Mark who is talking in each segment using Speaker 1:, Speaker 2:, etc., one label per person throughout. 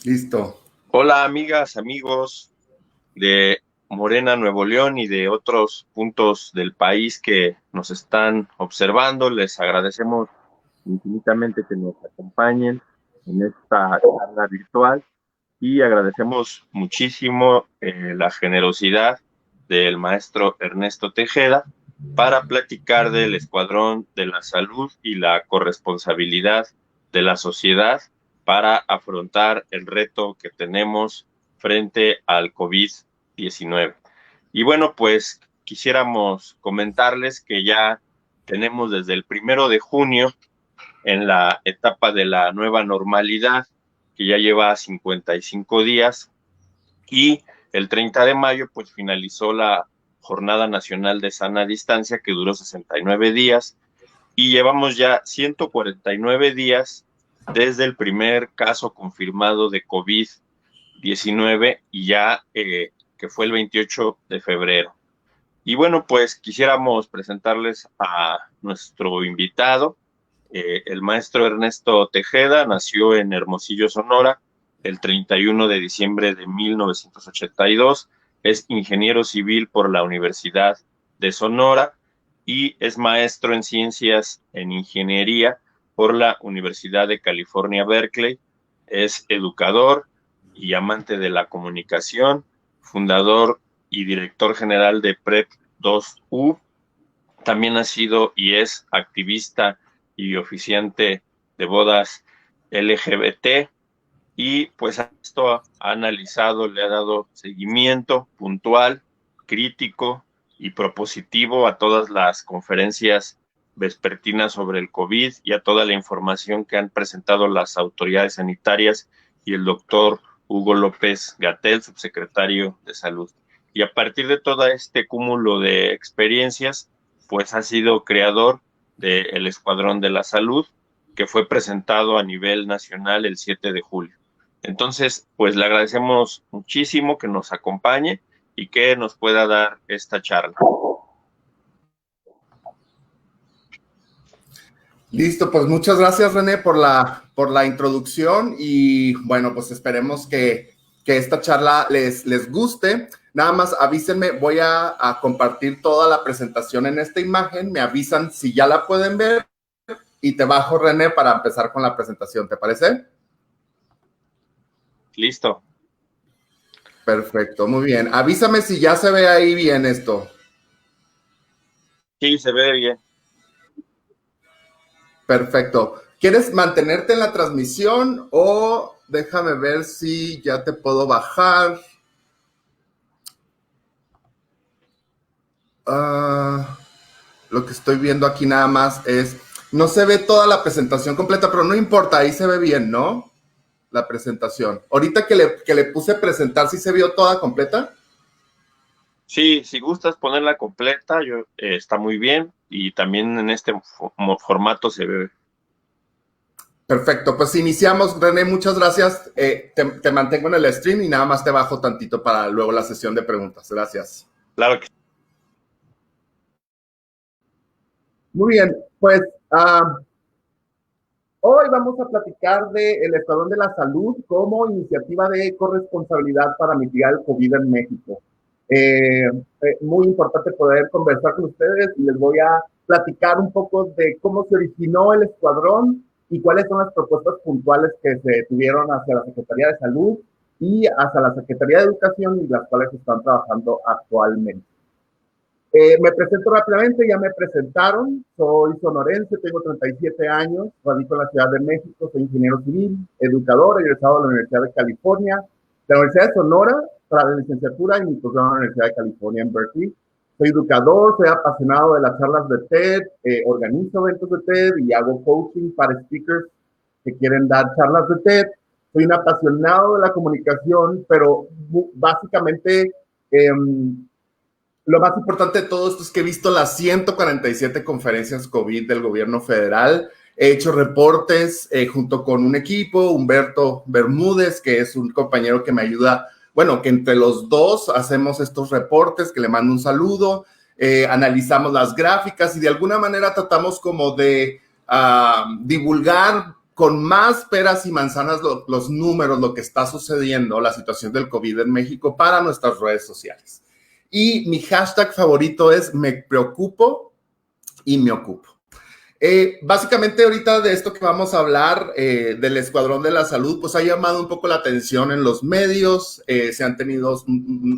Speaker 1: Listo.
Speaker 2: Hola amigas, amigos de Morena, Nuevo León y de otros puntos del país que nos están observando. Les agradecemos infinitamente que nos acompañen en esta charla virtual y agradecemos muchísimo la generosidad del maestro Ernesto Tejeda para platicar del Escuadrón de la Salud y la corresponsabilidad de la sociedad para afrontar el reto que tenemos frente al COVID-19. Y bueno, pues quisiéramos comentarles que ya tenemos desde el 1 de junio en la etapa de la nueva normalidad, que ya lleva 55 días, y el 30 de mayo pues finalizó la Jornada Nacional de Sana Distancia, que duró 69 días, y llevamos ya 149 días desde el primer caso confirmado de COVID-19 y ya que fue el 28 de febrero. Y bueno, pues quisiéramos presentarles a nuestro invitado, el maestro Ernesto Tejeda. Nació en Hermosillo, Sonora, el 31 de diciembre de 1982. Es ingeniero civil por la Universidad de Sonora y es maestro en ciencias en ingeniería por la Universidad de California, Berkeley. Es educador y amante de la comunicación, fundador y director general de Prep 2U. También ha sido y es activista y oficiante de bodas LGBT, y pues esto ha analizado, le ha dado seguimiento puntual, crítico y propositivo a todas las conferencias vespertinas sobre el COVID y a toda la información que han presentado las autoridades sanitarias y el doctor Hugo López-Gatell, subsecretario de Salud. Y a partir de todo este cúmulo de experiencias, pues ha sido creador del Escuadrón de la Salud, que fue presentado a nivel nacional el 7 de julio. Entonces, pues le agradecemos muchísimo que nos acompañe y que nos pueda dar esta charla.
Speaker 1: Listo, pues muchas gracias, René, por la introducción y bueno, pues esperemos que esta charla les guste. Nada más avísenme, voy a compartir toda la presentación en esta imagen, me avisan si ya la pueden ver y te bajo, René, para empezar con la presentación, ¿te parece?
Speaker 2: Listo.
Speaker 1: Perfecto, muy bien. Avísame si ya se ve ahí bien esto.
Speaker 2: Sí, se ve bien.
Speaker 1: Perfecto. ¿Quieres mantenerte en la transmisión o déjame ver si ya te puedo bajar? Lo que estoy viendo aquí nada más es, no se ve toda la presentación completa, pero no importa, ahí se ve bien, ¿no? La presentación. Ahorita que le puse presentar, ¿sí se vio toda completa?
Speaker 2: Sí, si gustas ponerla completa, está muy bien, y también en este formato se ve.
Speaker 1: Perfecto, pues iniciamos, René, muchas gracias. Te mantengo en el stream y nada más te bajo tantito para luego la sesión de preguntas. Gracias.
Speaker 2: Claro que
Speaker 1: Muy bien, pues hoy vamos a platicar del Escuadrón de la Salud como iniciativa de corresponsabilidad para mitigar el COVID en México. Muy importante poder conversar con ustedes y les voy a platicar un poco de cómo se originó el escuadrón y cuáles son las propuestas puntuales que se tuvieron hacia la Secretaría de Salud y hacia la Secretaría de Educación y las cuales están trabajando actualmente. Me presento rápidamente, ya me presentaron, soy sonorense, tengo 37 años, radico en la Ciudad de México, soy ingeniero civil, educador, egresado de la Universidad de California, de la Universidad de Sonora, para la licenciatura y mi posgrado en la Universidad de California en Berkeley. Soy educador, soy apasionado de las charlas de TED, organizo eventos de TED y hago coaching para speakers que quieren dar charlas de TED. Soy un apasionado de la comunicación, pero básicamente lo más importante de todo esto es que he visto las 147 conferencias COVID del gobierno federal. He hecho reportes junto con un equipo, Humberto Bermúdez, que es un compañero que me ayuda, bueno, que entre los dos hacemos estos reportes, que le mando un saludo, analizamos las gráficas y de alguna manera tratamos como de divulgar con más peras y manzanas los números, lo que está sucediendo, la situación del COVID en México para nuestras redes sociales. Y mi hashtag favorito es me preocupo y me ocupo. Básicamente ahorita de esto que vamos a hablar, del Escuadrón de la Salud, pues ha llamado un poco la atención en los medios, se han tenido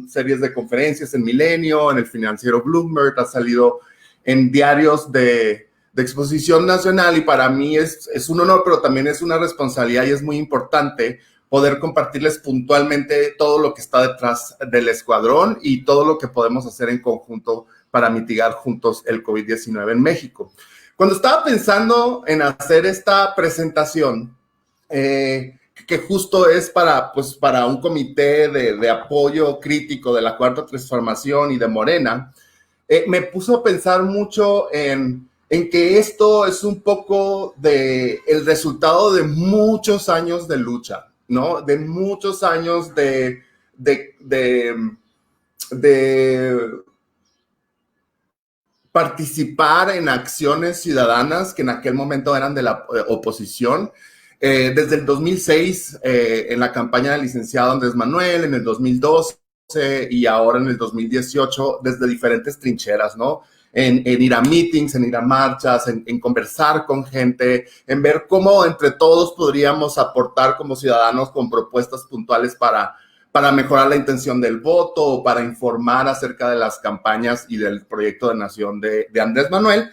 Speaker 1: series de conferencias en Milenio, en el financiero Bloomberg, ha salido en diarios de exposición nacional y para mí es un honor, pero también es una responsabilidad y es muy importante poder compartirles puntualmente todo lo que está detrás del escuadrón y todo lo que podemos hacer en conjunto para mitigar juntos el COVID-19 en México. Cuando estaba pensando en hacer esta presentación, que justo es para un comité de apoyo crítico de la Cuarta Transformación y de Morena, me puso a pensar mucho en que esto es un poco el resultado de muchos años de lucha, ¿no? De muchos años de participar en acciones ciudadanas que en aquel momento eran de la oposición. Desde el 2006, en la campaña del licenciado Andrés Manuel, en el 2012 y ahora en el 2018, desde diferentes trincheras, ¿no? En ir a meetings, en ir a marchas, en conversar con gente, en ver cómo entre todos podríamos aportar como ciudadanos con propuestas puntuales para mejorar la intención del voto o para informar acerca de las campañas y del proyecto de nación de Andrés Manuel.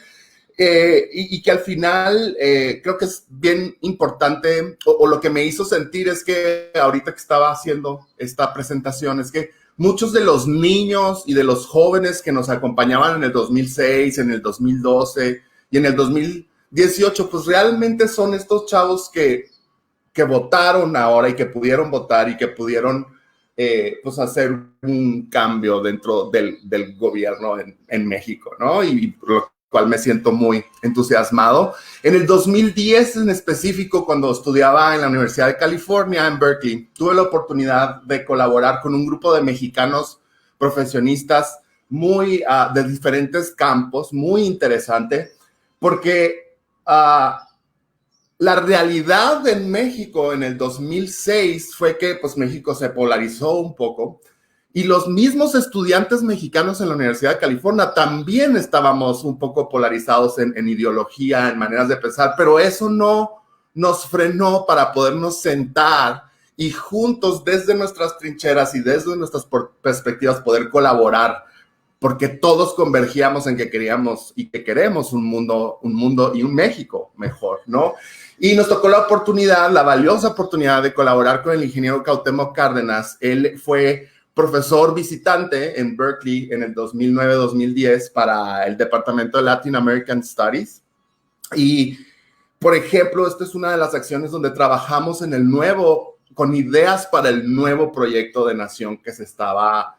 Speaker 1: Y que al final creo que es bien importante, o lo que me hizo sentir es que ahorita que estaba haciendo esta presentación, es que muchos de los niños y de los jóvenes que nos acompañaban en el 2006, en el 2012 y en el 2018, pues realmente son estos chavos que votaron ahora y que pudieron votar y que pudieron pues hacer un cambio dentro del gobierno en México, ¿no? Y por lo cual me siento muy entusiasmado. En el 2010 en específico, cuando estudiaba en la Universidad de California, en Berkeley, tuve la oportunidad de colaborar con un grupo de mexicanos profesionistas de diferentes campos, muy interesante, porque la realidad en México en el 2006 fue que pues México se polarizó un poco y los mismos estudiantes mexicanos en la Universidad de California también estábamos un poco polarizados en ideología, en maneras de pensar, pero eso no nos frenó para podernos sentar y juntos desde nuestras trincheras y desde nuestras perspectivas poder colaborar, porque todos convergíamos en que queríamos y que queremos un mundo y un México mejor, ¿no? Y nos tocó la valiosa oportunidad de colaborar con el ingeniero Cuauhtémoc Cárdenas. Él fue profesor visitante en Berkeley en el 2009-2010 para el Departamento de Latin American Studies. Y, por ejemplo, esta es una de las acciones donde trabajamos con ideas para el nuevo proyecto de nación que se estaba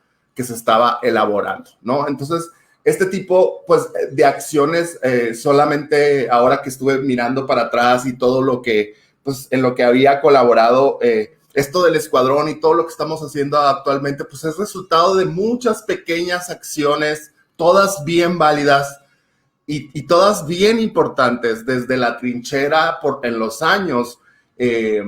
Speaker 1: elaborando, ¿no? Entonces, este tipo, pues, de acciones, solamente ahora que estuve mirando para atrás y todo lo que, pues, en lo que había colaborado, esto del escuadrón y todo lo que estamos haciendo actualmente, pues, es resultado de muchas pequeñas acciones, todas bien válidas y todas bien importantes desde la trinchera en los años, que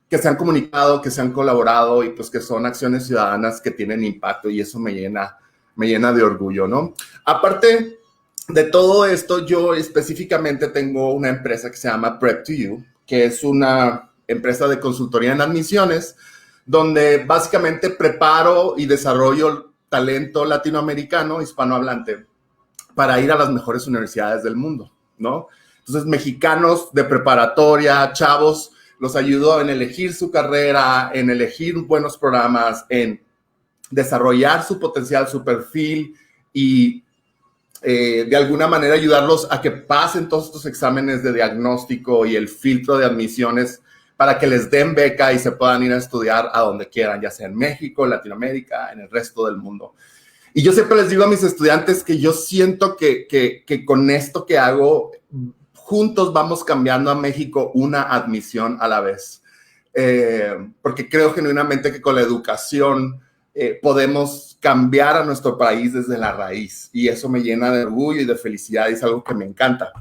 Speaker 1: se han comunicado, que se han colaborado y pues que son acciones ciudadanas que tienen impacto y eso me llena de orgullo, ¿no? Aparte de todo esto, yo específicamente tengo una empresa que se llama Prep2U, que es una empresa de consultoría en admisiones, donde básicamente preparo y desarrollo talento latinoamericano, hispanohablante, para ir a las mejores universidades del mundo, ¿no? Entonces, mexicanos de preparatoria, chavos, los ayudo en elegir su carrera, en elegir buenos programas, en desarrollar su potencial, su perfil y de alguna manera ayudarlos a que pasen todos estos exámenes de diagnóstico y el filtro de admisiones para que les den beca y se puedan ir a estudiar a donde quieran, ya sea en México, Latinoamérica, en el resto del mundo. Y yo siempre les digo a mis estudiantes que yo siento que con esto que hago, juntos vamos cambiando a México una admisión a la vez. Porque creo genuinamente que con la educación podemos cambiar a nuestro país desde la raíz. Y eso me llena de orgullo y de felicidad y es algo que me encanta.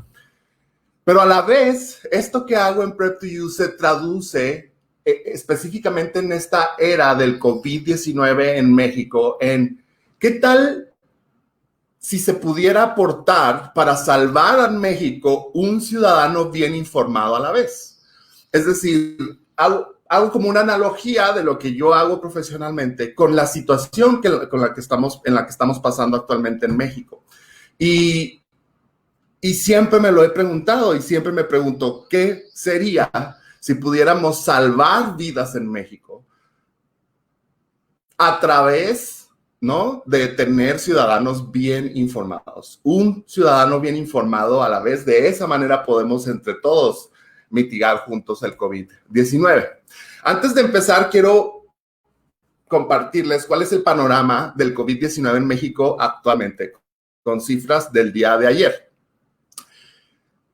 Speaker 1: Pero a la vez, esto que hago en Prep to Use se traduce específicamente en esta era del COVID-19 en México, en qué tal si se pudiera aportar para salvar a México un ciudadano bien informado a la vez. Es decir, hago como una analogía de lo que yo hago profesionalmente con la situación en la que estamos pasando actualmente en México. Y siempre me lo he preguntado y siempre me pregunto, ¿qué sería si pudiéramos salvar vidas en México a través, ¿no?, de tener ciudadanos bien informados? Un ciudadano bien informado, a la vez, de esa manera podemos entre todos mitigar juntos el COVID-19. Antes de empezar, quiero compartirles cuál es el panorama del COVID-19 en México actualmente, con cifras del día de ayer.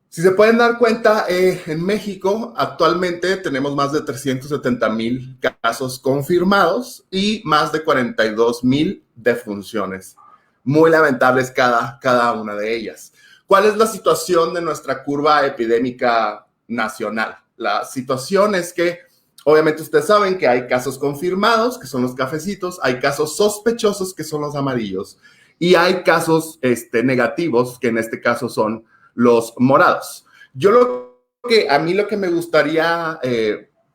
Speaker 1: Si se pueden dar cuenta, en México actualmente tenemos más de 370,000 casos confirmados y más de 42,000 defunciones. Muy lamentables cada una de ellas. ¿Cuál es la situación de nuestra curva epidémica nacional? La situación es que, obviamente ustedes saben que hay casos confirmados, que son los cafecitos, hay casos sospechosos, que son los amarillos, y hay casos negativos, que en este caso son los morados. A mí lo que me gustaría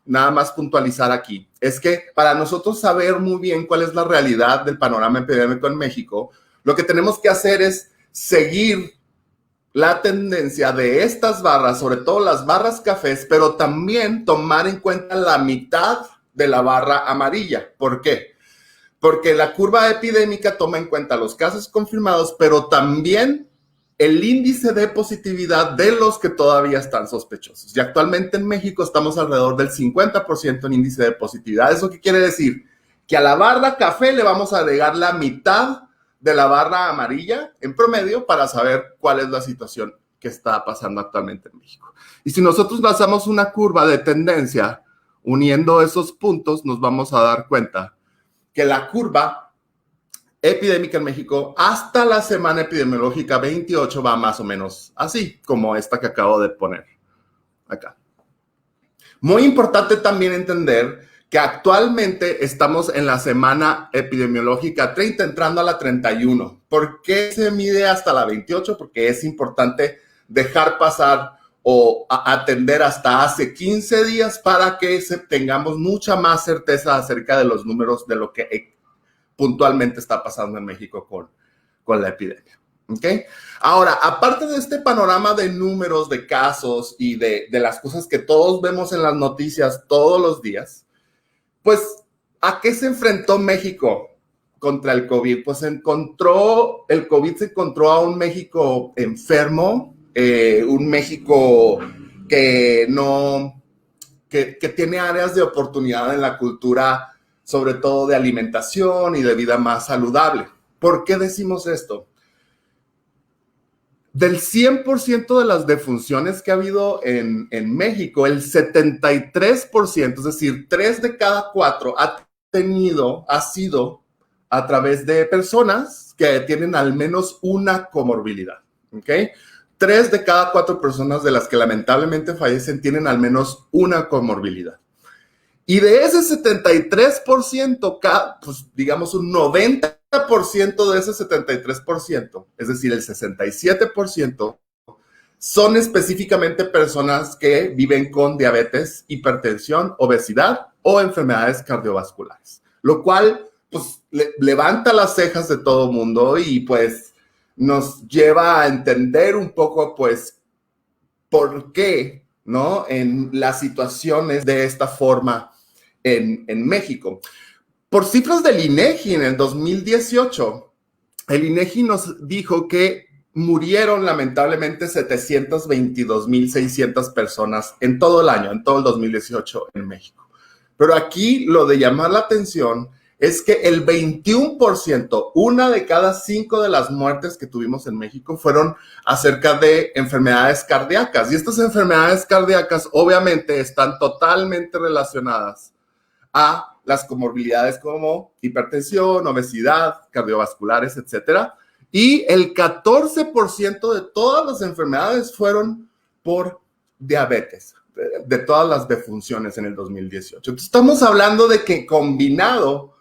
Speaker 1: nada más puntualizar aquí es que para nosotros saber muy bien cuál es la realidad del panorama epidémico en México, lo que tenemos que hacer es seguir la tendencia de estas barras, sobre todo las barras cafés, pero también tomar en cuenta la mitad de la barra amarilla. ¿Por qué? Porque la curva epidémica toma en cuenta los casos confirmados, pero también el índice de positividad de los que todavía están sospechosos. Y actualmente en México estamos alrededor del 50% en índice de positividad. ¿Eso qué quiere decir? Que a la barra café le vamos a agregar la mitad de la barra amarilla en promedio para saber cuál es la situación que está pasando actualmente en México. Y si nosotros basamos una curva de tendencia uniendo esos puntos, nos vamos a dar cuenta que la curva epidémica en México hasta la semana epidemiológica 28 va más o menos así, como esta que acabo de poner acá. Muy importante también entender que actualmente estamos en la semana epidemiológica 30, entrando a la 31. ¿Por qué se mide hasta la 28? Porque es importante dejar pasar o atender hasta hace 15 días para que tengamos mucha más certeza acerca de los números de lo que puntualmente está pasando en México con la epidemia. ¿Okay? Ahora, aparte de este panorama de números, de casos y de las cosas que todos vemos en las noticias todos los días, pues, ¿a qué se enfrentó México contra el COVID? Pues el COVID se encontró a un México enfermo, un México que tiene áreas de oportunidad en la cultura, sobre todo de alimentación y de vida más saludable. ¿Por qué decimos esto? Del 100% de las defunciones que ha habido en México, el 73%, es decir, 3 de cada 4 ha sido a través de personas que tienen al menos una comorbilidad, ¿ok? 3 de cada 4 personas de las que lamentablemente fallecen tienen al menos una comorbilidad. Y de ese 73%, pues digamos un 90% de ese 73%, es decir, el 67%, son específicamente personas que viven con diabetes, hipertensión, obesidad o enfermedades cardiovasculares, lo cual pues levanta las cejas de todo mundo y pues nos lleva a entender un poco pues por qué, ¿no?, en las situaciones de esta forma en México. Por cifras del INEGI en el 2018, el INEGI nos dijo que murieron lamentablemente 722,600 personas en todo el año, en todo el 2018 en México. Pero aquí lo de llamar la atención es que el 21%, una de cada 5 de las muertes que tuvimos en México fueron acerca de enfermedades cardíacas. Y estas enfermedades cardíacas obviamente están totalmente relacionadas a las comorbilidades como hipertensión, obesidad, cardiovasculares, etcétera. Y el 14% de todas las enfermedades fueron por diabetes, de todas las defunciones en el 2018. Entonces, estamos hablando de que combinado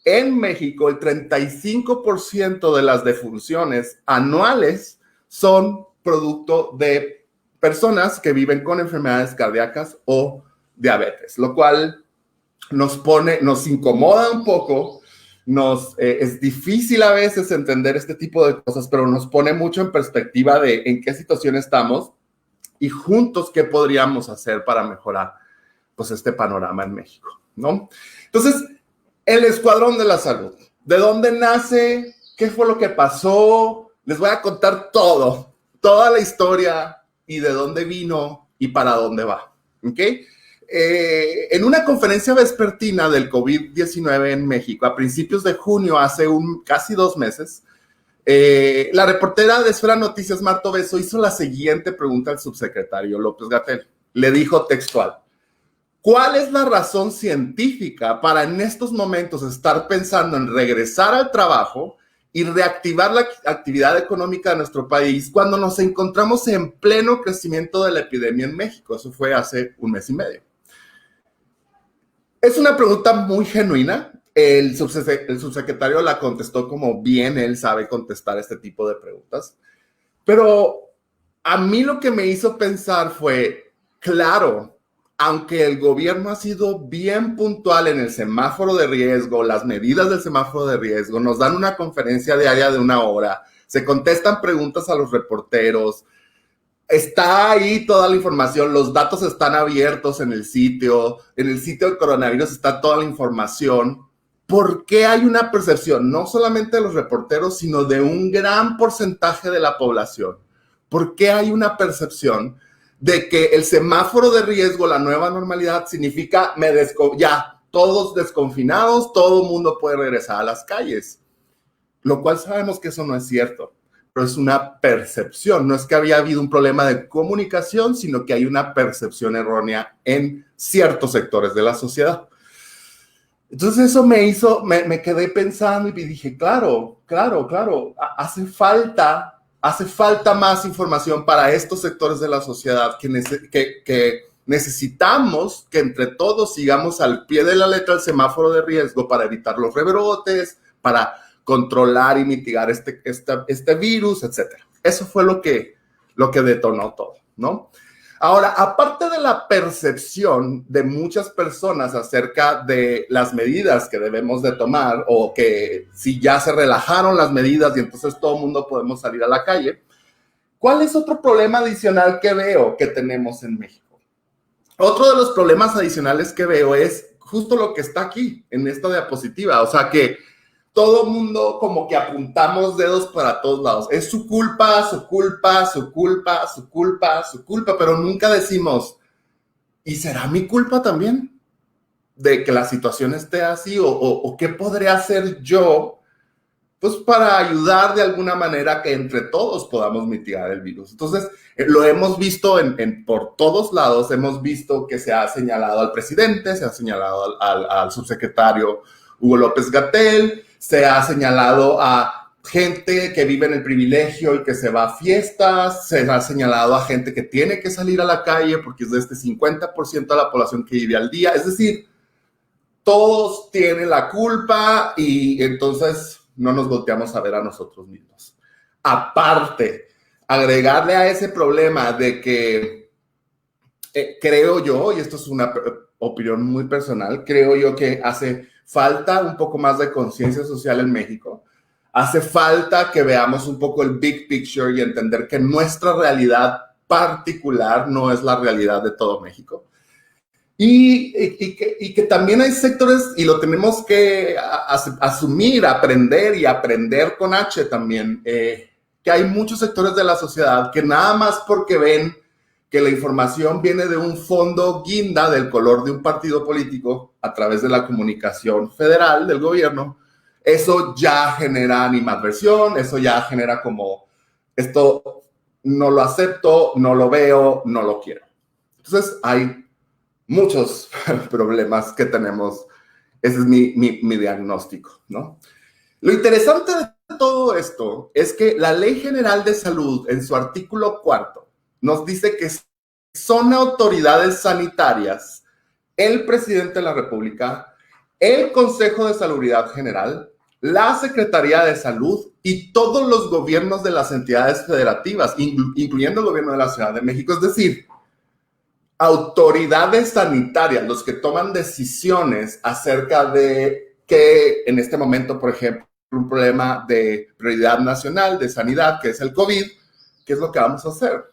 Speaker 1: en México el 35% de las defunciones anuales son producto de personas que viven con enfermedades cardíacas o diabetes, lo cual nos incomoda un poco, es difícil a veces entender este tipo de cosas, pero nos pone mucho en perspectiva de en qué situación estamos y juntos qué podríamos hacer para mejorar pues este panorama en México, ¿no? Entonces, el Escuadrón de la Salud, ¿de dónde nace? ¿Qué fue lo que pasó? Les voy a contar todo, toda la historia y de dónde vino y para dónde va, ¿ok? En una conferencia vespertina del COVID-19 en México, a principios de junio, hace casi 2 meses, la reportera de Esfera Noticias, Marta Obeso, hizo la siguiente pregunta al subsecretario López-Gatell. Le dijo textual: ¿cuál es la razón científica para en estos momentos estar pensando en regresar al trabajo y reactivar la actividad económica de nuestro país cuando nos encontramos en pleno crecimiento de la epidemia en México? Eso fue hace 1 mes y medio. Es una pregunta muy genuina. El subsecretario la contestó como bien él sabe contestar este tipo de preguntas. Pero a mí lo que me hizo pensar fue, claro, aunque el gobierno ha sido bien puntual en el semáforo de riesgo, las medidas del semáforo de riesgo, nos dan una conferencia diaria de 1 hora, se contestan preguntas a los reporteros, está ahí toda la información, los datos están abiertos en el sitio del coronavirus está toda la información. ¿Por qué hay una percepción, no solamente de los reporteros, sino de un gran porcentaje de la población? ¿Por qué hay una percepción de que el semáforo de riesgo, la nueva normalidad, significa ya, todos desconfinados, todo el mundo puede regresar a las calles? Lo cual sabemos que eso no es cierto, pero es una percepción. No es que había habido un problema de comunicación, sino que hay una percepción errónea en ciertos sectores de la sociedad. Entonces eso me quedé pensando y dije, claro, hace falta más información para estos sectores de la sociedad que necesitamos que entre todos sigamos al pie de la letra el semáforo de riesgo para evitar los rebrotes, para controlar y mitigar este virus, etc. Eso fue lo que detonó todo, ¿no? Ahora, aparte de la percepción de muchas personas acerca de las medidas que debemos de tomar o que si ya se relajaron las medidas y entonces todo el mundo podemos salir a la calle, ¿cuál es otro problema adicional que veo que tenemos en México? Otro de los problemas adicionales que veo es justo lo que está aquí en esta diapositiva, o sea que todo el mundo como que apuntamos dedos para todos lados. Es su culpa, pero nunca decimos, ¿y será mi culpa también de que la situación esté así? ¿O qué podré hacer yo pues para ayudar de alguna manera que entre todos podamos mitigar el virus? Entonces, lo hemos visto por todos lados. Hemos visto que se ha señalado al presidente, se ha señalado al subsecretario Hugo López-Gatell, se ha señalado a gente que vive en el privilegio y que se va a fiestas, se ha señalado a gente que tiene que salir a la calle porque es de este 50% de la población que vive al día. Es decir, todos tienen la culpa y entonces no nos volteamos a ver a nosotros mismos. Aparte, agregarle a ese problema de que creo yo, y esto es una opinión muy personal, creo yo que hace falta un poco más de conciencia social en México. Hace falta que veamos un poco el big picture y entender que nuestra realidad particular no es la realidad de todo México. Y que también hay sectores, y lo tenemos que asumir, aprender y aprender con H también, que hay muchos sectores de la sociedad que nada más porque ven que la información viene de un fondo guinda del color de un partido político a través de la comunicación federal del gobierno, eso ya genera animadversión, eso ya genera como, esto no lo acepto, no lo veo, no lo quiero. Entonces hay muchos problemas que tenemos. Ese es mi diagnóstico, ¿no? Lo interesante de todo esto es que la Ley General de Salud, en su artículo 4, nos dice que son autoridades sanitarias el presidente de la República, el Consejo de Salubridad General, la Secretaría de Salud y todos los gobiernos de las entidades federativas, incluyendo el gobierno de la Ciudad de México. Es decir, autoridades sanitarias, los que toman decisiones acerca de que en este momento, por ejemplo, un problema de prioridad nacional, de sanidad, que es el COVID, ¿qué es lo que vamos a hacer?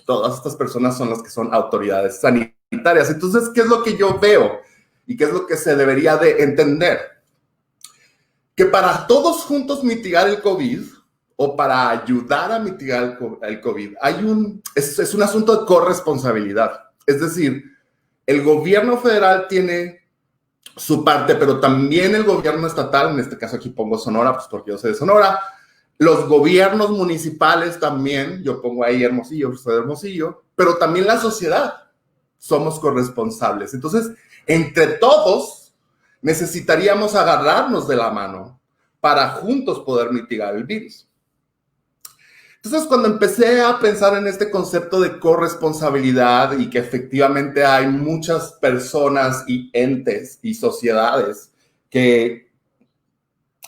Speaker 1: Todas estas personas son las que son autoridades sanitarias. Entonces, ¿qué es lo que yo veo? ¿Y qué es lo que se debería de entender? Que para todos juntos mitigar el COVID, o para ayudar a mitigar el COVID, es un asunto de corresponsabilidad. Es decir, el gobierno federal tiene su parte, pero también el gobierno estatal, en este caso aquí pongo Sonora, pues porque yo soy de Sonora, los gobiernos municipales también, yo pongo ahí Hermosillo, soy de Hermosillo, pero también la sociedad, somos corresponsables. Entonces, entre todos, necesitaríamos agarrarnos de la mano para juntos poder mitigar el virus. Entonces, cuando empecé a pensar en este concepto de corresponsabilidad y que efectivamente hay muchas personas y entes y sociedades que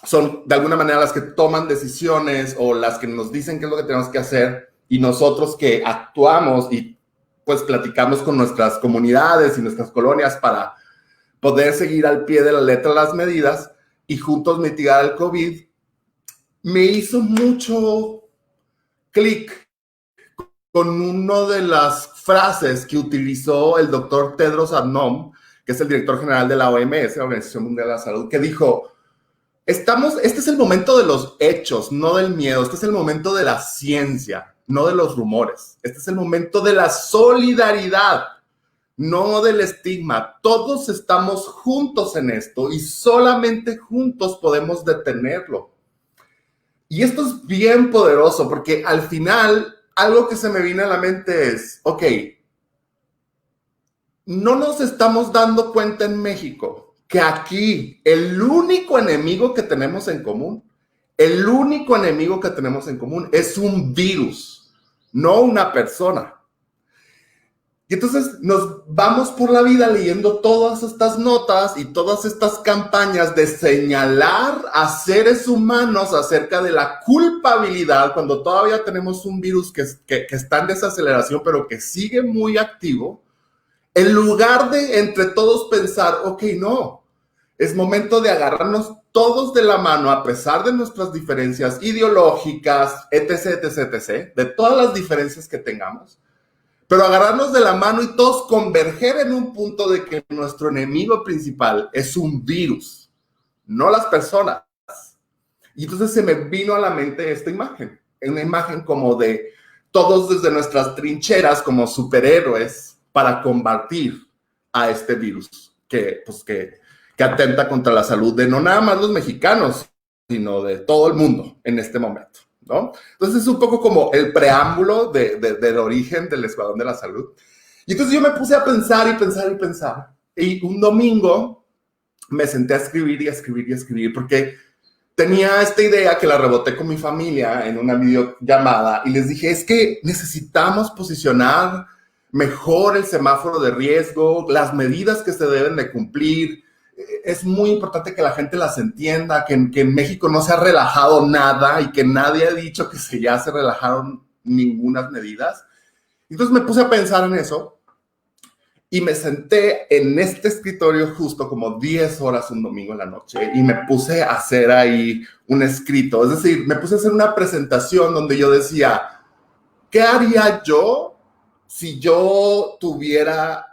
Speaker 1: son de alguna manera las que toman decisiones o las que nos dicen qué es lo que tenemos que hacer, y nosotros que actuamos y pues platicamos con nuestras comunidades y nuestras colonias para poder seguir al pie de la letra las medidas y juntos mitigar el COVID, me hizo mucho clic con una de las frases que utilizó el doctor Tedros Adhanom, que es el director general de la OMS, la Organización Mundial de la Salud, que dijo, este es el momento de los hechos, no del miedo, este es el momento de la ciencia, no de los rumores, este es el momento de la solidaridad, no del estigma. Todos estamos juntos en esto y solamente juntos podemos detenerlo. Y esto es bien poderoso porque al final algo que se me viene a la mente es, ok, no nos estamos dando cuenta en México que aquí el único enemigo que tenemos en común, es un virus, no una persona. Y entonces nos vamos por la vida leyendo todas estas notas y todas estas campañas de señalar a seres humanos acerca de la culpabilidad cuando todavía tenemos un virus que está en desaceleración, pero que sigue muy activo, en lugar de entre todos pensar, ok, no, es momento de agarrarnos todos de la mano a pesar de nuestras diferencias ideológicas, etc., de todas las diferencias que tengamos, pero agarrarnos de la mano y todos converger en un punto de que nuestro enemigo principal es un virus, no las personas. Y entonces se me vino a la mente esta imagen, una imagen como de todos desde nuestras trincheras como superhéroes para combatir a este virus que atenta contra la salud de no nada más los mexicanos, sino de todo el mundo en este momento, ¿no? Entonces es un poco como el preámbulo del origen del Escuadrón de la Salud. Y entonces yo me puse a pensar y un domingo me senté a escribir porque tenía esta idea que la reboté con mi familia en una videollamada y les dije, es que necesitamos posicionar mejor el semáforo de riesgo, las medidas que se deben de cumplir. Es muy importante que la gente las entienda, que en México no se ha relajado nada y que nadie ha dicho que ya se relajaron ninguna medidas. Entonces me puse a pensar en eso y me senté en este escritorio justo como 10 horas un domingo en la noche y me puse a hacer ahí un escrito. Es decir, me puse a hacer una presentación donde yo decía, ¿qué haría yo si yo tuviera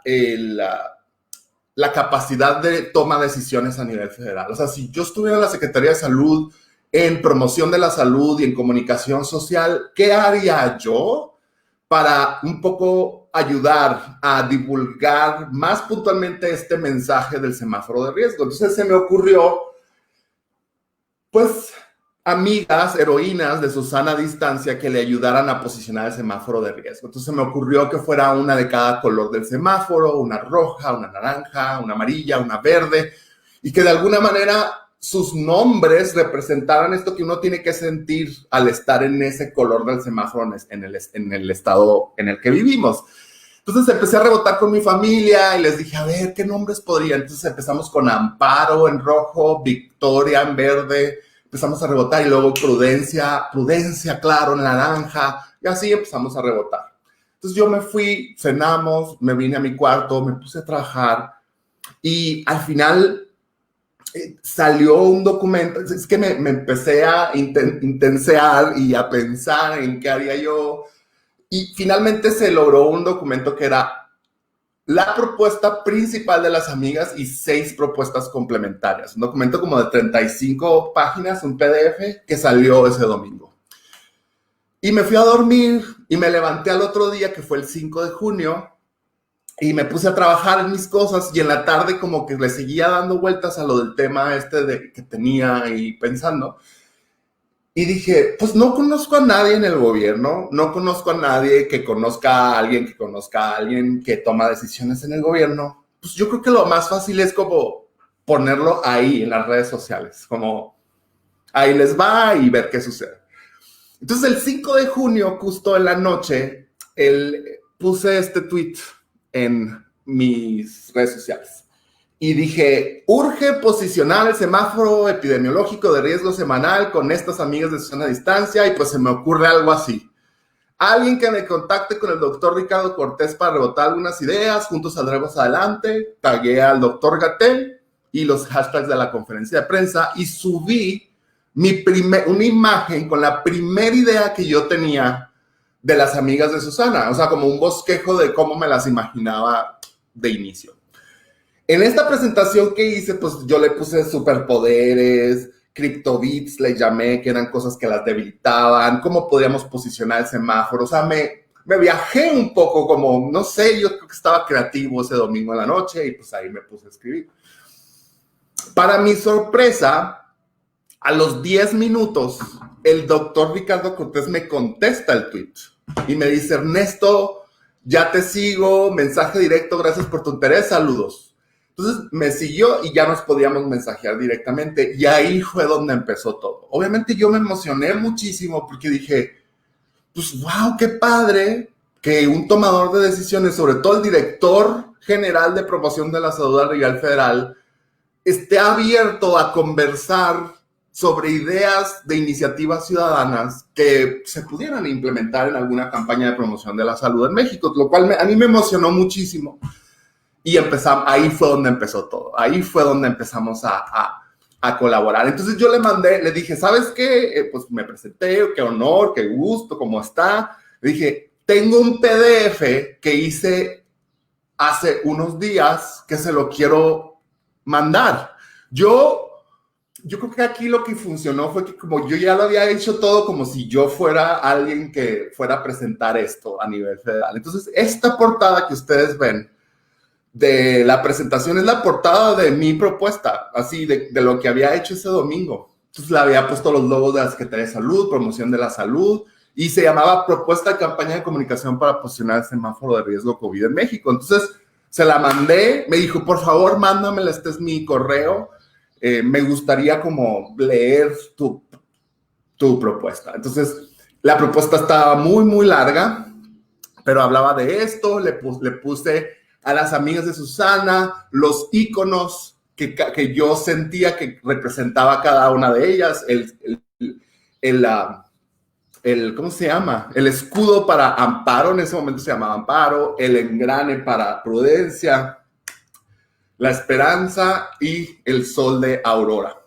Speaker 1: la capacidad de toma de decisiones a nivel federal? O sea, si yo estuviera en la Secretaría de Salud, en promoción de la salud y en comunicación social, ¿qué haría yo para un poco ayudar a divulgar más puntualmente este mensaje del semáforo de riesgo? Entonces se me ocurrió, pues, amigas, heroínas de Susana Distancia que le ayudaran a posicionar el semáforo de riesgo. Entonces me ocurrió que fuera una de cada color del semáforo, una roja, una naranja, una amarilla, una verde, y que de alguna manera sus nombres representaran esto que uno tiene que sentir al estar en ese color del semáforo en el estado en el que vivimos. Entonces empecé a rebotar con mi familia y les dije, a ver, ¿qué nombres podrían? Entonces empezamos con Amparo en rojo, Victoria en verde, empezamos a rebotar y luego Prudencia, claro, en naranja, y así empezamos a rebotar. Entonces yo me fui, cenamos, me vine a mi cuarto, me puse a trabajar y al final salió un documento. Es que me empecé a intensear y a pensar en qué haría yo y finalmente se logró un documento que era la propuesta principal de las amigas y 6 propuestas complementarias. Un documento como de 35 páginas, un PDF que salió ese domingo. Y me fui a dormir y me levanté al otro día, que fue el 5 de junio, y me puse a trabajar en mis cosas y en la tarde como que le seguía dando vueltas a lo del tema que tenía y pensando. Y dije, pues no conozco a nadie en el gobierno, no conozco a nadie que conozca a alguien que toma decisiones en el gobierno. Pues yo creo que lo más fácil es como ponerlo ahí en las redes sociales, como ahí les va y ver qué sucede. Entonces el 5 de junio, justo en la noche, puse este tweet en mis redes sociales. Y dije, urge posicionar el semáforo epidemiológico de riesgo semanal con estas amigas de sana distancia, y pues se me ocurre algo así. Alguien que me contacte con el doctor Ricardo Cortés para rebotar algunas ideas, juntos saldremos adelante. Tagué al doctor Gatell y los hashtags de la conferencia de prensa y subí una imagen con la primera idea que yo tenía de las amigas de Susana, o sea, como un bosquejo de cómo me las imaginaba de inicio. En esta presentación que hice, pues yo le puse superpoderes, criptobits, le llamé, que eran cosas que las debilitaban, cómo podíamos posicionar el semáforo. O sea, me viajé un poco como, no sé, yo creo que estaba creativo ese domingo en la noche y pues ahí me puse a escribir. Para mi sorpresa, a los 10 minutos, el doctor Ricardo Cortés me contesta el tweet y me dice, Ernesto, ya te sigo, mensaje directo, gracias por tu interés, saludos. Entonces me siguió y ya nos podíamos mensajear directamente y ahí fue donde empezó todo. Obviamente yo me emocioné muchísimo porque dije, pues wow, qué padre que un tomador de decisiones, sobre todo el director general de promoción de la salud a nivel federal, esté abierto a conversar sobre ideas de iniciativas ciudadanas que se pudieran implementar en alguna campaña de promoción de la salud en México, lo cual a mí me emocionó muchísimo. Y ahí fue donde empezó todo. Ahí fue donde empezamos a colaborar. Entonces yo le dije, ¿sabes qué? Pues me presenté, qué honor, qué gusto, ¿cómo está? Le dije, tengo un PDF que hice hace unos días que se lo quiero mandar. Yo creo que aquí lo que funcionó fue que como yo ya lo había hecho todo como si yo fuera alguien que fuera a presentar esto a nivel federal. Entonces esta portada que ustedes ven de la presentación es la portada de mi propuesta, así de lo que había hecho ese domingo. Entonces le había puesto los logos de la Secretaría de Salud, promoción de la salud, y se llamaba Propuesta de Campaña de Comunicación para Posicionar el Semáforo de Riesgo COVID en México. Entonces se la mandé, me dijo, por favor, mándamela, este es mi correo, me gustaría como leer tu propuesta. Entonces la propuesta estaba muy, muy larga, pero hablaba de esto, le puse a las amigas de Susana, los íconos que yo sentía que representaba cada una de ellas, ¿cómo se llama? El escudo para Amparo, en ese momento se llamaba Amparo, el engrane para Prudencia, la esperanza y el sol de Aurora.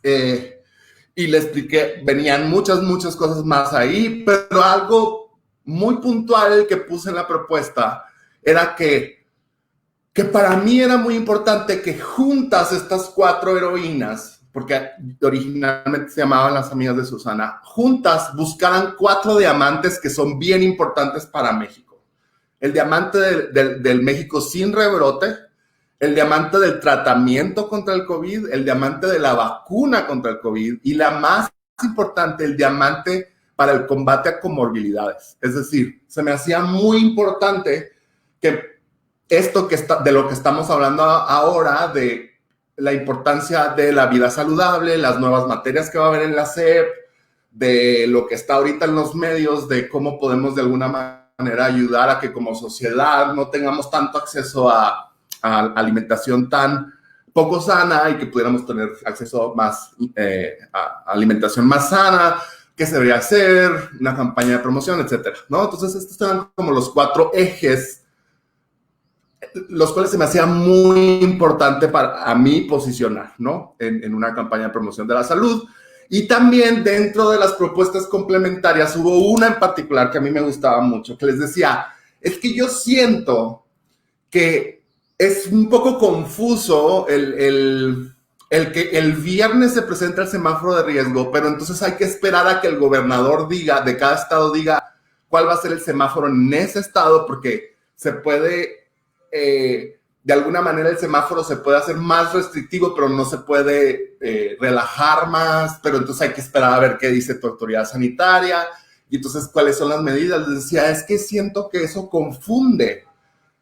Speaker 1: Y le expliqué, venían muchas cosas más ahí, pero algo muy puntual que puse en la propuesta era que para mí era muy importante que juntas estas 4 heroínas, porque originalmente se llamaban las amigas de Susana, juntas buscaran 4 diamantes que son bien importantes para México. El diamante del México sin rebrote, el diamante del tratamiento contra el COVID, el diamante de la vacuna contra el COVID y la más importante, el diamante para el combate a comorbilidades. Es decir, se me hacía muy importante que esto de lo que estamos hablando ahora, de la importancia de la vida saludable, las nuevas materias que va a haber en la SEP, de lo que está ahorita en los medios, de cómo podemos de alguna manera ayudar a que como sociedad no tengamos tanto acceso a alimentación tan poco sana y que pudiéramos tener acceso más a alimentación más sana, qué se debería hacer, una campaña de promoción, etcétera, ¿no? Entonces, estos eran como los 4 ejes, los cuales se me hacía muy importante para mí posicionar, ¿no? En una campaña de promoción de la salud. Y también dentro de las propuestas complementarias hubo una en particular que a mí me gustaba mucho, que les decía, es que yo siento que es un poco confuso el que el viernes se presenta el semáforo de riesgo, pero entonces hay que esperar a que el gobernador diga, de cada estado diga cuál va a ser el semáforo en ese estado, porque se puede, de alguna manera el semáforo se puede hacer más restrictivo, pero no se puede relajar más, pero entonces hay que esperar a ver qué dice tu autoridad sanitaria, y entonces cuáles son las medidas. Les decía, es que siento que eso confunde.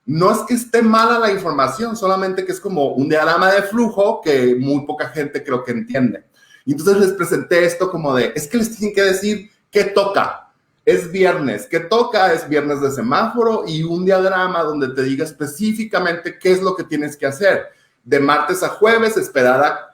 Speaker 1: No es que esté mala la información, solamente que es como un diagrama de flujo que muy poca gente creo que entiende. Y entonces les presenté esto como de, es que les tienen que decir qué toca. Es viernes, ¿qué toca? Es viernes de semáforo y un diagrama donde te diga específicamente qué es lo que tienes que hacer. De martes a jueves, esperar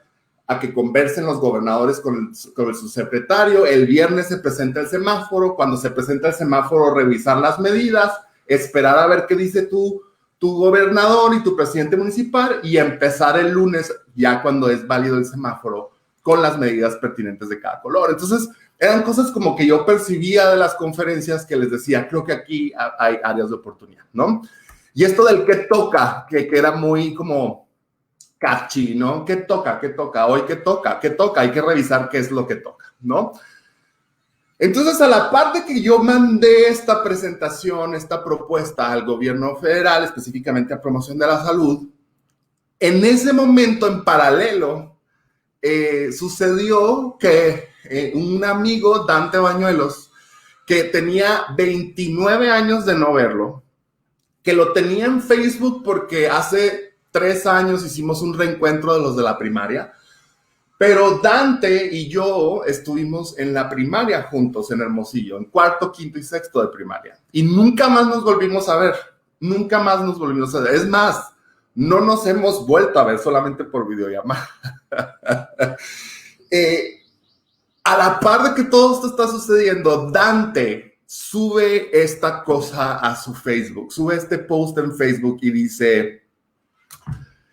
Speaker 1: a que conversen los gobernadores con el subsecretario. El viernes se presenta el semáforo. Cuando se presenta el semáforo, revisar las medidas, esperar a ver qué dice tu gobernador y tu presidente municipal y empezar el lunes, ya cuando es válido el semáforo, con las medidas pertinentes de cada color. Entonces, eran cosas como que yo percibía de las conferencias que les decía, creo que aquí hay áreas de oportunidad, ¿no? Y esto del qué toca, que era muy como catchy, ¿no? ¿Qué toca? ¿Qué toca? Hoy, ¿qué toca? ¿Qué toca? Hay que revisar qué es lo que toca, ¿no? Entonces, a la par de que yo mandé esta presentación, esta propuesta al gobierno federal, específicamente a Promoción de la Salud, en ese momento, en paralelo, sucedió que un amigo, Dante Bañuelos, que tenía 29 años de no verlo, que lo tenía en Facebook porque hace 3 años hicimos un reencuentro de los de la primaria, pero Dante y yo estuvimos en la primaria juntos en Hermosillo, en 4º, 5º y 6º de primaria. Y nunca más nos volvimos a ver. Nunca más nos volvimos a ver. Es más, no nos hemos vuelto a ver solamente por videollamada. A la par de que todo esto está sucediendo, Dante sube esta cosa a su Facebook. Sube este post en Facebook y dice,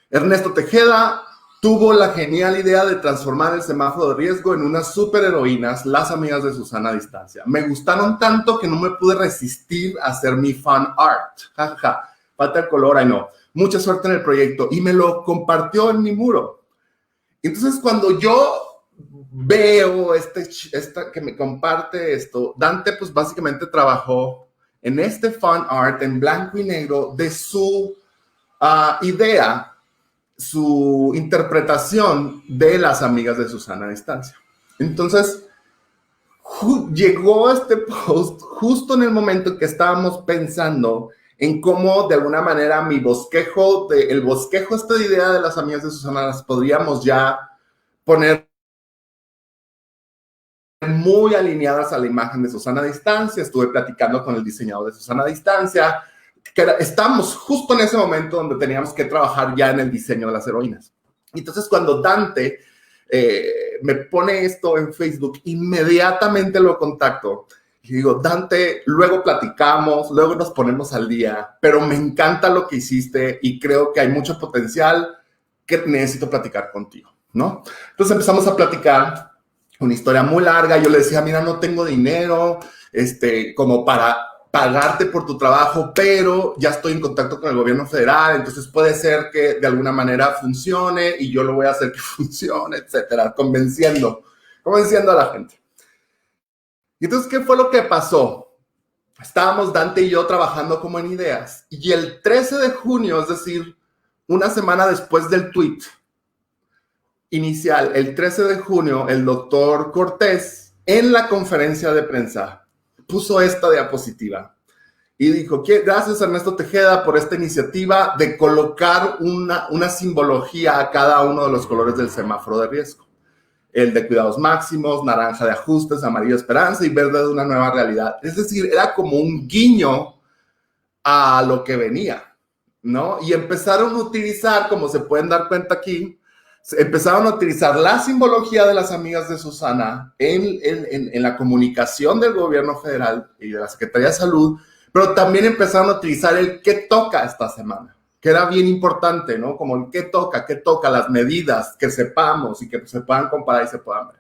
Speaker 1: Ernesto Tejeda tuvo la genial idea de transformar el semáforo de riesgo en unas superheroínas, las amigas de Susana a distancia. Me gustaron tanto que no me pude resistir a hacer mi fan art. Ja, ja, ja. Falta el color, ay no. Mucha suerte en el proyecto. Y me lo compartió en mi muro. Entonces, cuando yo veo que me comparte esto, Dante pues básicamente trabajó en este fan art en blanco y negro de su idea, su interpretación de las amigas de Susana a distancia. Entonces, llegó este post justo en el momento en que estábamos pensando en cómo de alguna manera el bosquejo de idea de las amigas de Susana las podríamos ya poner muy alineadas a la imagen de Susana a distancia. Estuve platicando con el diseñador de Susana a distancia, estamos justo en ese momento donde teníamos que trabajar ya en el diseño de las heroínas. Entonces, cuando Dante me pone esto en Facebook, inmediatamente lo contacto y digo, Dante, luego platicamos, luego nos ponemos al día, pero me encanta lo que hiciste y creo que hay mucho potencial que necesito platicar contigo, ¿no? Entonces empezamos a platicar, una historia muy larga. Yo le decía, mira, no tengo dinero como para pagarte por tu trabajo, pero ya estoy en contacto con el gobierno federal, entonces puede ser que de alguna manera funcione y yo lo voy a hacer que funcione, etcétera, convenciendo a la gente. Y entonces, ¿qué fue lo que pasó? Estábamos Dante y yo trabajando como en ideas y el 13 de junio, es decir, una semana después del tweet inicial, el 13 de junio, el doctor Cortés en la conferencia de prensa puso esta diapositiva y dijo, gracias Ernesto Tejeda por esta iniciativa de colocar una simbología a cada uno de los colores del semáforo de riesgo. El de cuidados máximos, naranja de ajustes, amarillo de esperanza y verde de una nueva realidad. Es decir, era como un guiño a lo que venía, ¿no? Y empezaron a utilizar, como se pueden dar cuenta aquí, empezaron a utilizar la simbología de las amigas de Susana en la comunicación del gobierno federal y de la Secretaría de Salud, pero también empezaron a utilizar el qué toca esta semana, que era bien importante, ¿no? Como el qué toca, las medidas, que sepamos y que se puedan comparar y se puedan ver.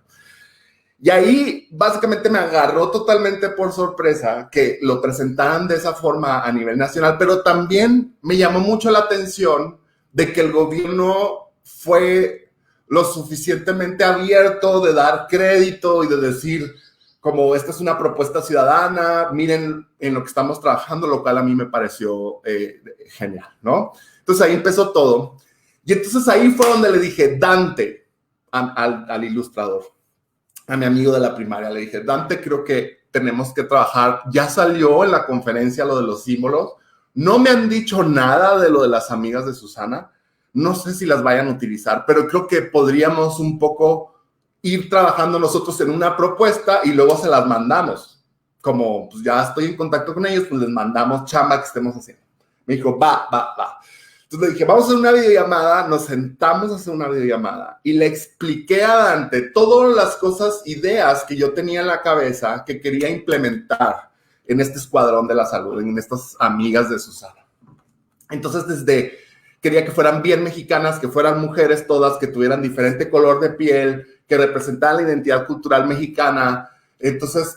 Speaker 1: Y ahí básicamente me agarró totalmente por sorpresa que lo presentaran de esa forma a nivel nacional, pero también me llamó mucho la atención de que el gobierno fue lo suficientemente abierto de dar crédito y de decir, como esta es una propuesta ciudadana, miren en lo que estamos trabajando, lo cual a mí me pareció genial, ¿no? Entonces ahí empezó todo. Y entonces ahí fue donde le dije, Dante, al ilustrador, a mi amigo de la primaria, le dije, Dante, creo que tenemos que trabajar. Ya salió en la conferencia lo de los símbolos. No me han dicho nada de lo de las amigas de Susana. No sé si las vayan a utilizar, pero creo que podríamos un poco ir trabajando nosotros en una propuesta y luego se las mandamos. Como pues ya estoy en contacto con ellos, pues les mandamos chamba que estemos haciendo. Me dijo, va. Entonces le dije, vamos a hacer una videollamada, nos sentamos a hacer una videollamada y le expliqué a Dante todas las cosas, ideas que yo tenía en la cabeza que quería implementar en este escuadrón de la salud, en estas amigas de Susana. Entonces, quería que fueran bien mexicanas, que fueran mujeres todas, que tuvieran diferente color de piel, que representaran la identidad cultural mexicana, entonces,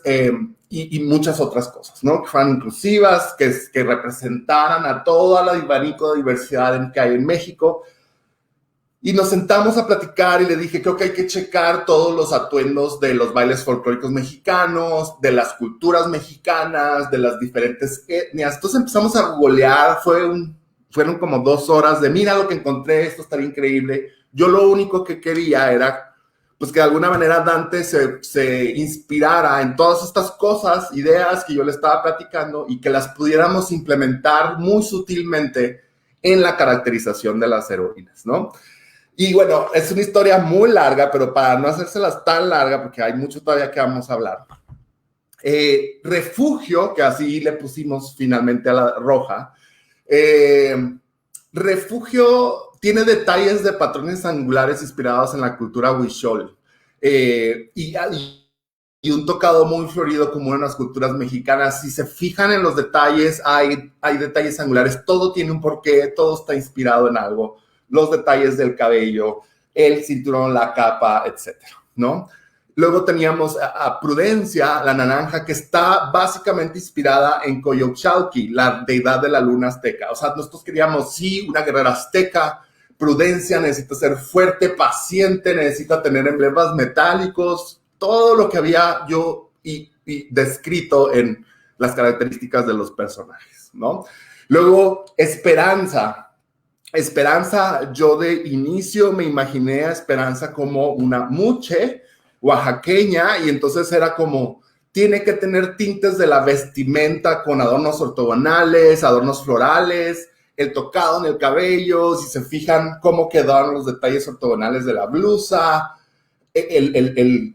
Speaker 1: y muchas otras cosas, ¿no? Que fueran inclusivas, que representaran a toda la abanico de diversidad que hay en México. Y nos sentamos a platicar y le dije, creo que hay que checar todos los atuendos de los bailes folclóricos mexicanos, de las culturas mexicanas, de las diferentes etnias. Entonces empezamos a googlear, fueron como 2 horas de, mira lo que encontré, esto estaría increíble. Yo lo único que quería era pues que de alguna manera Dante se inspirara en todas estas cosas, ideas que yo le estaba platicando y que las pudiéramos implementar muy sutilmente en la caracterización de las heroínas, ¿no? Y bueno, es una historia muy larga, pero para no hacérselas tan larga, porque hay mucho todavía que vamos a hablar. Refugio, que así le pusimos finalmente a la roja, Refugio tiene detalles de patrones angulares inspirados en la cultura huichol y un tocado muy florido como en las culturas mexicanas. Si se fijan en los detalles, hay detalles angulares, todo tiene un porqué, todo está inspirado en algo. Los detalles del cabello, el cinturón, la capa, etcétera, ¿no? Luego teníamos a Prudencia, la naranja, que está básicamente inspirada en Coyolxauhqui, la deidad de la luna azteca. O sea, nosotros queríamos, sí, una guerrera azteca. Prudencia necesita ser fuerte, paciente, necesita tener emblemas metálicos, todo lo que había yo y descrito en las características de los personajes, ¿no? Luego, Esperanza, yo de inicio me imaginé a Esperanza como una muche oaxaqueña y entonces era como, tiene que tener tintes de la vestimenta con adornos ortogonales, adornos florales, el tocado en el cabello, si se fijan cómo quedaron los detalles ortogonales de la blusa,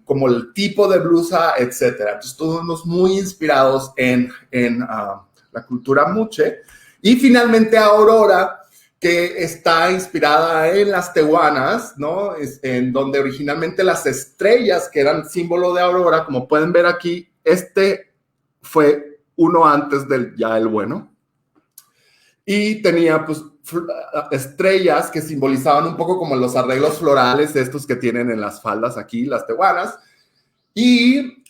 Speaker 1: como el tipo de blusa, etcétera. Entonces, estuvimos muy inspirados en la cultura muche. Y finalmente Aurora, que está inspirada en las tehuanas, ¿no? En donde originalmente las estrellas, que eran símbolo de Aurora, como pueden ver aquí, este fue uno antes del ya el bueno. Y tenía, pues, estrellas que simbolizaban un poco como los arreglos florales estos que tienen en las faldas aquí, las tehuanas. Y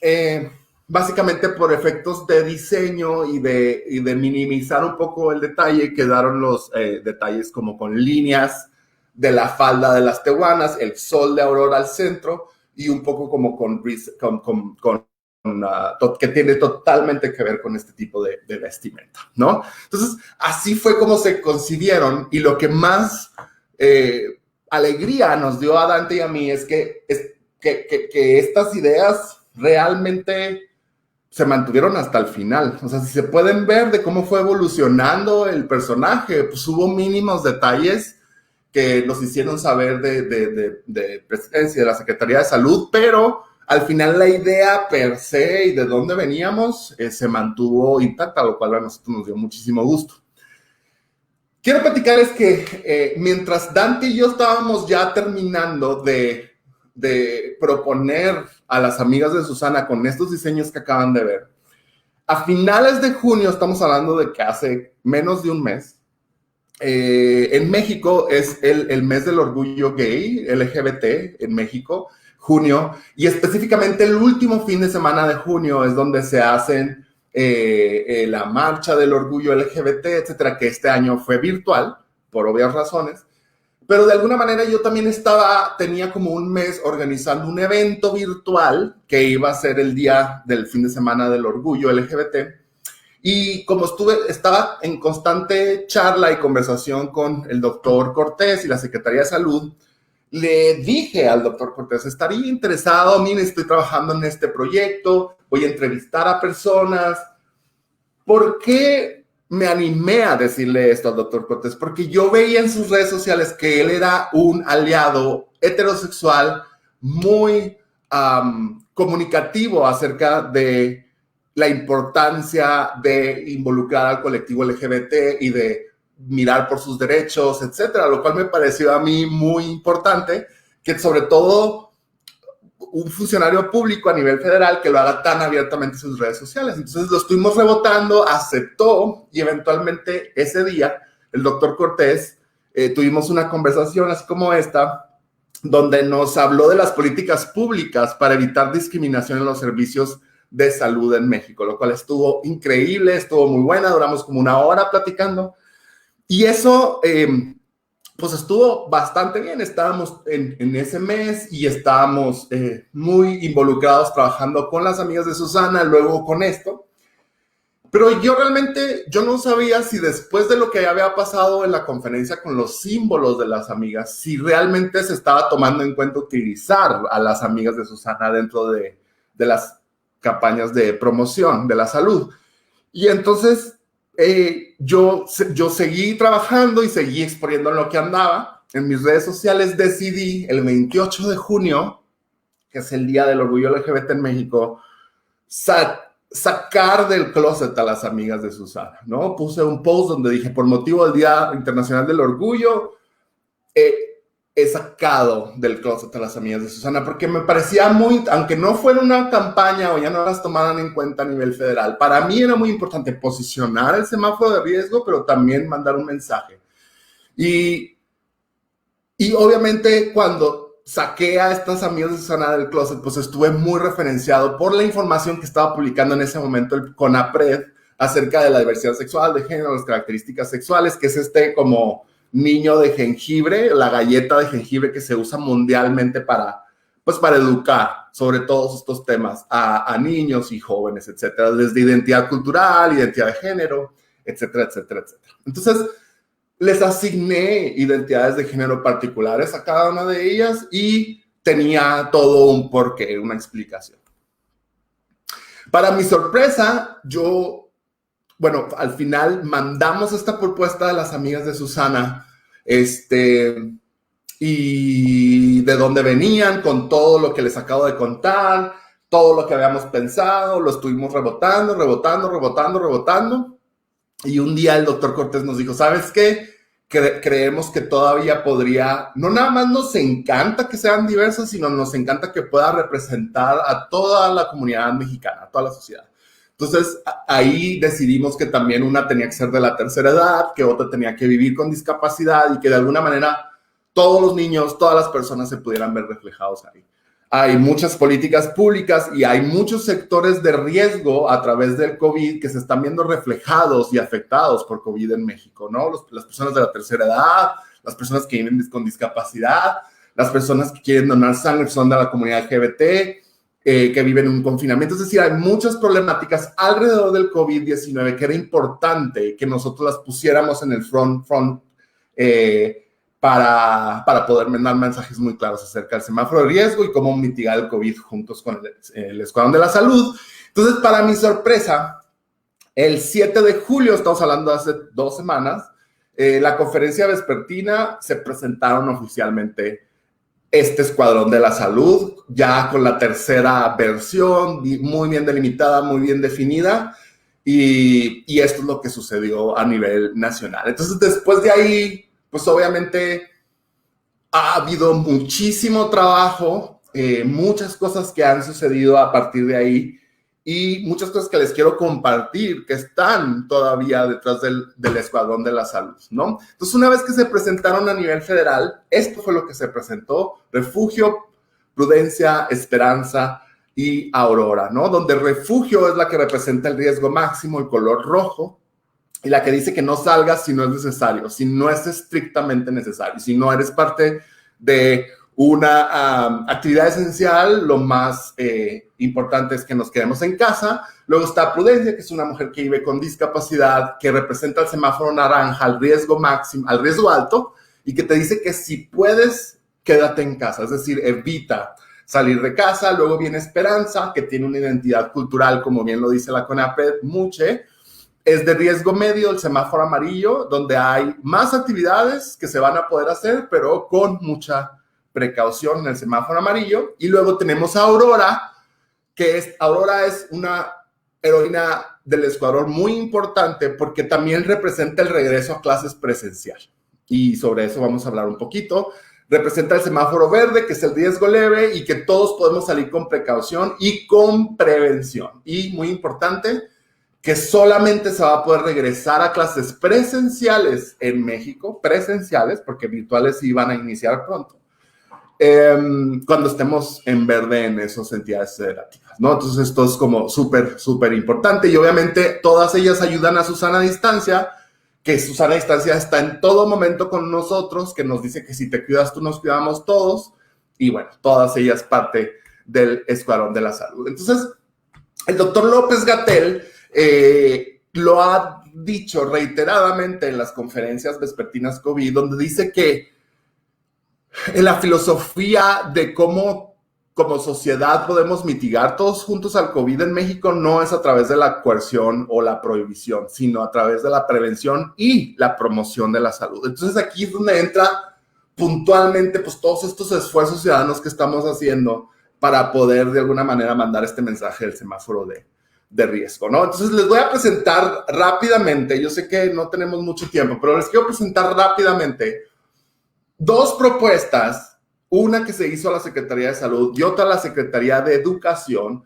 Speaker 1: básicamente por efectos de diseño y de minimizar un poco el detalle, quedaron los detalles como con líneas de la falda de las tehuanas, el sol de Aurora al centro y un poco como que tiene totalmente que ver con este tipo de vestimenta, ¿no? Entonces, así fue como se concibieron y lo que más alegría nos dio a Dante y a mí es que estas ideas realmente se mantuvieron hasta el final. O sea, si se pueden ver de cómo fue evolucionando el personaje, pues hubo mínimos detalles que nos hicieron saber de Presidencia, de la Secretaría de Salud, pero al final la idea per se y de dónde veníamos se mantuvo intacta, lo cual a nosotros nos dio muchísimo gusto. Quiero platicarles que mientras Dante y yo estábamos ya terminando de proponer a las amigas de Susana con estos diseños que acaban de ver, a finales de junio, estamos hablando de que hace menos de un mes, en México es el mes del orgullo gay, LGBT en México, junio, y específicamente el último fin de semana de junio es donde se hacen la marcha del orgullo LGBT, etcétera, que este año fue virtual, por obvias razones, pero de alguna manera yo también tenía como un mes organizando un evento virtual que iba a ser el día del fin de semana del orgullo LGBT, y como estaba en constante charla y conversación con el doctor Cortés y la Secretaría de Salud, le dije al doctor Cortés, estaría interesado, mire, estoy trabajando en este proyecto, voy a entrevistar a personas. ¿Por qué me animé a decirle esto al doctor Cortés? Porque yo veía en sus redes sociales que él era un aliado heterosexual muy comunicativo acerca de la importancia de involucrar al colectivo LGBT y de mirar por sus derechos, etcétera, lo cual me pareció a mí muy importante, que sobre todo un funcionario público a nivel federal que lo haga tan abiertamente en sus redes sociales. Entonces lo estuvimos rebotando, aceptó, y eventualmente ese día el doctor Cortés tuvimos una conversación así como esta, donde nos habló de las políticas públicas para evitar discriminación en los servicios de salud en México, lo cual estuvo increíble, estuvo muy buena, duramos como una hora platicando. Y eso, pues estuvo bastante bien. Estábamos en ese mes y estábamos muy involucrados trabajando con las amigas de Susana, luego con esto. Pero yo no sabía si después de lo que había pasado en la conferencia con los símbolos de las amigas, si realmente se estaba tomando en cuenta utilizar a las amigas de Susana dentro de las campañas de promoción de la salud. Y entonces yo seguí trabajando y seguí exponiendo lo que andaba. En mis redes sociales decidí el 28 de junio, que es el Día del Orgullo LGBT en México, sacar del closet a las amigas de Susana, ¿no? Puse un post donde dije, por motivo del Día Internacional del Orgullo, he sacado del closet a las amigas de Susana, porque me parecía aunque no fuera una campaña o ya no las tomaran en cuenta a nivel federal, para mí era muy importante posicionar el semáforo de riesgo, pero también mandar un mensaje. Y obviamente cuando saqué a estas amigas de Susana del closet, pues estuve muy referenciado por la información que estaba publicando en ese momento el CONAPRED acerca de la diversidad sexual, de género, las características sexuales, que es como niño de jengibre, la galleta de jengibre que se usa mundialmente para educar sobre todos estos temas a niños y jóvenes, etcétera, desde identidad cultural, identidad de género, etcétera, etcétera, etcétera. Entonces, les asigné identidades de género particulares a cada una de ellas y tenía todo un porqué, una explicación. Para mi sorpresa, al final mandamos esta propuesta a las amigas de Susana, y de dónde venían, con todo lo que les acabo de contar, todo lo que habíamos pensado, lo estuvimos rebotando, y un día el doctor Cortés nos dijo, ¿sabes qué? Creemos que todavía podría, no nada más nos encanta que sean diversas, sino nos encanta que pueda representar a toda la comunidad mexicana, a toda la sociedad. Entonces, ahí decidimos que también una tenía que ser de la tercera edad, que otra tenía que vivir con discapacidad y que de alguna manera todos los niños, todas las personas se pudieran ver reflejados ahí. Hay muchas políticas públicas y hay muchos sectores de riesgo a través del COVID que se están viendo reflejados y afectados por COVID en México, ¿no? Las personas de la tercera edad, las personas que viven con discapacidad, las personas que quieren donar sangre son de la comunidad LGBT, que viven en un confinamiento. Es decir, hay muchas problemáticas alrededor del COVID-19 que era importante que nosotros las pusiéramos en el front para poder mandar mensajes muy claros acerca del semáforo de riesgo y cómo mitigar el COVID juntos con el Escuadrón de la Salud. Entonces, para mi sorpresa, el 7 de julio, estamos hablando de hace 2 semanas, la conferencia vespertina se presentaron oficialmente este Escuadrón de la Salud, ya con la tercera versión, muy bien delimitada, muy bien definida, y esto es lo que sucedió a nivel nacional. Entonces, después de ahí, pues obviamente ha habido muchísimo trabajo, muchas cosas que han sucedido a partir de ahí, y muchas cosas que les quiero compartir que están todavía detrás del Escuadrón de la Salud, ¿no? Entonces, una vez que se presentaron a nivel federal, esto fue lo que se presentó: Refugio, Prudencia, Esperanza y Aurora, ¿no? Donde Refugio es la que representa el riesgo máximo, el color rojo, y la que dice que no salgas si no es necesario, si no es estrictamente necesario, si no eres parte de una actividad esencial, lo más importante es que nos quedemos en casa. Luego está Prudencia, que es una mujer que vive con discapacidad, que representa el semáforo naranja, al riesgo máximo, al riesgo alto, y que te dice que si puedes, quédate en casa, es decir, evita salir de casa. Luego viene Esperanza, que tiene una identidad cultural, como bien lo dice la CONAPRED, Muche, es de riesgo medio, el semáforo amarillo, donde hay más actividades que se van a poder hacer, pero con mucha precaución en el semáforo amarillo. Y luego tenemos a Aurora, Aurora es una heroína del escuadrón muy importante porque también representa el regreso a clases presencial. Y sobre eso vamos a hablar un poquito. Representa el semáforo verde, que es el riesgo leve y que todos podemos salir con precaución y con prevención. Y muy importante, que solamente se va a poder regresar a clases presenciales en México, presenciales, porque virtuales sí van a iniciar pronto, cuando estemos en verde en esas entidades federativas, ¿no? Entonces esto es como súper, súper importante, y obviamente todas ellas ayudan a su sana distancia, que su sana distancia está en todo momento con nosotros, que nos dice que si te cuidas tú, nos cuidamos todos, y bueno, todas ellas parte del Escuadrón de la Salud. Entonces, el doctor López-Gatell lo ha dicho reiteradamente en las conferencias vespertinas COVID, donde dice que en la filosofía de cómo como sociedad podemos mitigar todos juntos al COVID en México no es a través de la coerción o la prohibición, sino a través de la prevención y la promoción de la salud. Entonces aquí es donde entra puntualmente pues todos estos esfuerzos ciudadanos que estamos haciendo para poder de alguna manera mandar este mensaje del semáforo de riesgo, ¿no? Entonces les voy a presentar rápidamente, yo sé que no tenemos mucho tiempo, pero les quiero presentar rápidamente 2 propuestas, una que se hizo a la Secretaría de Salud y otra a la Secretaría de Educación,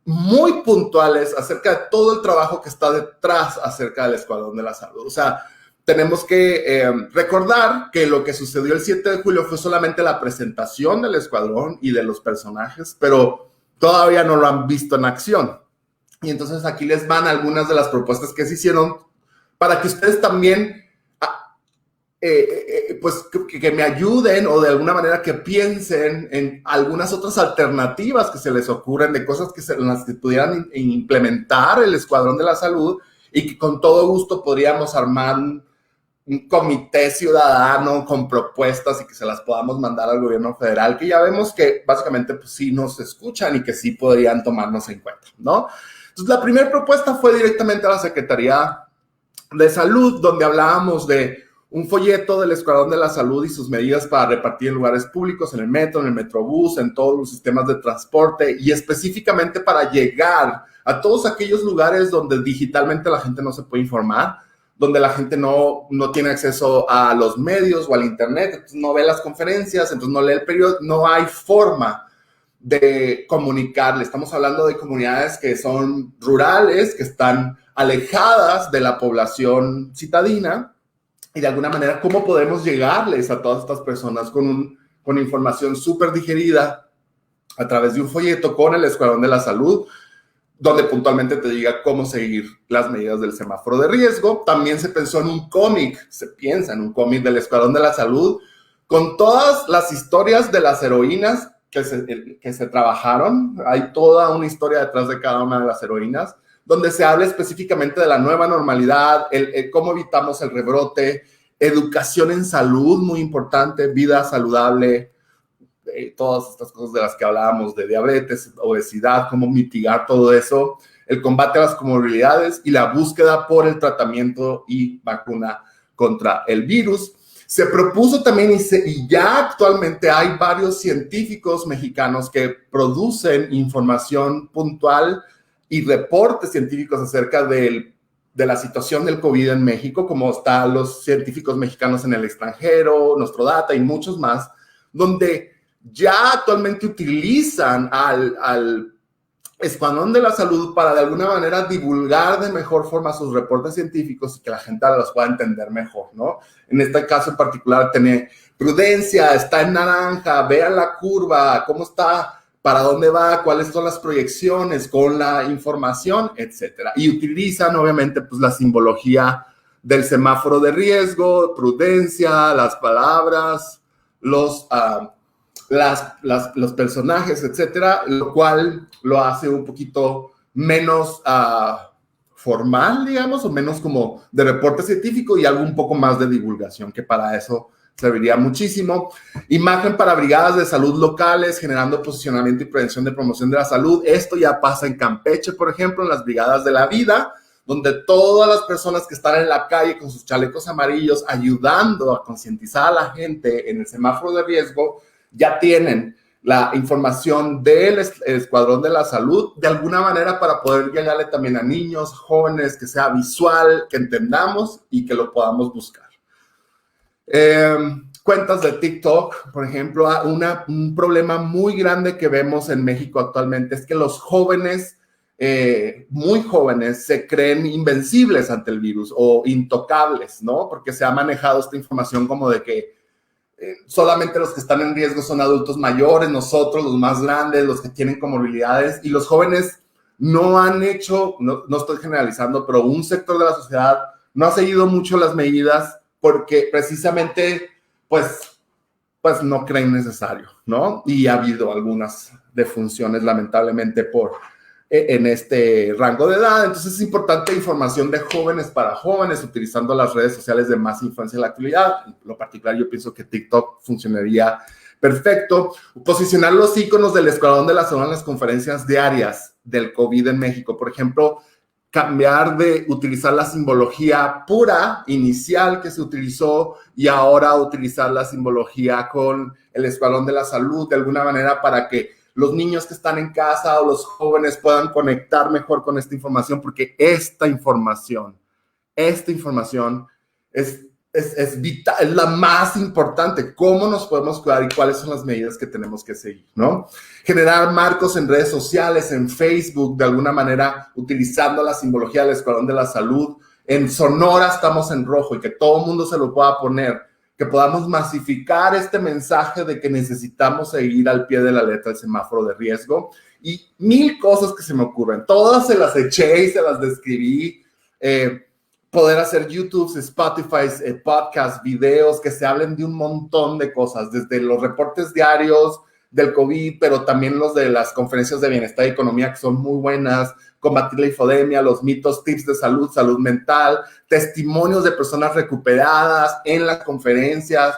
Speaker 1: muy puntuales acerca de todo el trabajo que está detrás acerca del Escuadrón de la Salud. O sea, tenemos que recordar que lo que sucedió el 7 de julio fue solamente la presentación del escuadrón y de los personajes, pero todavía no lo han visto en acción. Y entonces aquí les van algunas de las propuestas que se hicieron para que ustedes también pues que me ayuden o de alguna manera que piensen en algunas otras alternativas que se les ocurren de cosas en las que pudieran implementar el Escuadrón de la Salud, y que con todo gusto podríamos armar un comité ciudadano con propuestas y que se las podamos mandar al gobierno federal, que ya vemos que básicamente pues sí nos escuchan y que sí podrían tomarnos en cuenta, ¿no? Entonces la primera propuesta fue directamente a la Secretaría de Salud, donde hablábamos de un folleto del Escuadrón de la Salud y sus medidas para repartir en lugares públicos, en el metro, en el metrobús, en todos los sistemas de transporte, y específicamente para llegar a todos aquellos lugares donde digitalmente la gente no se puede informar, donde la gente no tiene acceso a los medios o al internet, entonces no ve las conferencias, entonces no lee el periódico, no hay forma de comunicarle. Estamos hablando de comunidades que son rurales, que están alejadas de la población citadina, y de alguna manera, ¿cómo podemos llegarles a todas estas personas con información súper digerida a través de un folleto con el Escuadrón de la Salud, donde puntualmente te diga cómo seguir las medidas del semáforo de riesgo? También se pensó en un cómic, se piensa en un cómic del Escuadrón de la Salud, con todas las historias de las heroínas que se trabajaron. Hay toda una historia detrás de cada una de las heroínas, donde se habla específicamente de la nueva normalidad, cómo evitamos el rebrote, educación en salud, muy importante, vida saludable, todas estas cosas de las que hablábamos, de diabetes, obesidad, cómo mitigar todo eso, el combate a las comorbilidades y la búsqueda por el tratamiento y vacuna contra el virus. Se propuso también y ya actualmente hay varios científicos mexicanos que producen información puntual y reportes científicos acerca de la situación del COVID en México, como están los científicos mexicanos en el extranjero, Nostrodata y muchos más, donde ya actualmente utilizan al Escuadrón de la Salud para de alguna manera divulgar de mejor forma sus reportes científicos y que la gente los pueda entender mejor, ¿no? En este caso en particular, tiene prudencia, está en naranja, vean la curva, cómo está, para dónde va, cuáles son las proyecciones con la información, etcétera. Y utilizan, obviamente, pues la simbología del semáforo de riesgo, prudencia, las palabras, los personajes, etcétera, lo cual lo hace un poquito menos formal, digamos, o menos como de reporte científico y algo un poco más de divulgación, que para eso serviría muchísimo. Imagen para brigadas de salud locales, generando posicionamiento y prevención de promoción de la salud. Esto ya pasa en Campeche, por ejemplo, en las brigadas de la vida, donde todas las personas que están en la calle con sus chalecos amarillos ayudando a concientizar a la gente en el semáforo de riesgo, ya tienen la información del Escuadrón de la Salud de alguna manera para poder llegarle también a niños, jóvenes, que sea visual, que entendamos y que lo podamos buscar. Cuentas de TikTok, por ejemplo, un problema muy grande que vemos en México actualmente es que los jóvenes, muy jóvenes, se creen invencibles ante el virus o intocables, ¿no? Porque se ha manejado esta información como de que solamente los que están en riesgo son adultos mayores, nosotros, los más grandes, los que tienen comorbilidades, y los jóvenes no han hecho, no estoy generalizando, pero un sector de la sociedad no ha seguido mucho las medidas porque precisamente, pues no creen necesario, ¿no? Y ha habido algunas defunciones, lamentablemente, en este rango de edad. Entonces es importante información de jóvenes para jóvenes, utilizando las redes sociales de más influencia en la actualidad. En lo particular, yo pienso que TikTok funcionaría perfecto. Posicionar los íconos del Escuadrón de la Salud en las conferencias diarias del COVID en México. Por ejemplo, cambiar de utilizar la simbología pura inicial que se utilizó y ahora utilizar la simbología con el Escuadrón de la Salud de alguna manera para que los niños que están en casa o los jóvenes puedan conectar mejor con esta información, porque esta información es vital, es la más importante. ¿Cómo nos podemos cuidar y cuáles son las medidas que tenemos que seguir, ¿no? Generar marcos en redes sociales, en Facebook, de alguna manera, utilizando la simbología del Escuadrón de la Salud. En Sonora estamos en rojo y que todo el mundo se lo pueda poner, que podamos masificar este mensaje de que necesitamos seguir al pie de la letra el semáforo de riesgo y 1000 cosas que se me ocurren. Todas se las eché y se las describí. Poder hacer YouTube, Spotify, podcasts, videos que se hablen de un montón de cosas, desde los reportes diarios del COVID, pero también los de las conferencias de bienestar y economía que son muy buenas, combatir la infodemia, los mitos, tips de salud, salud mental, testimonios de personas recuperadas en las conferencias,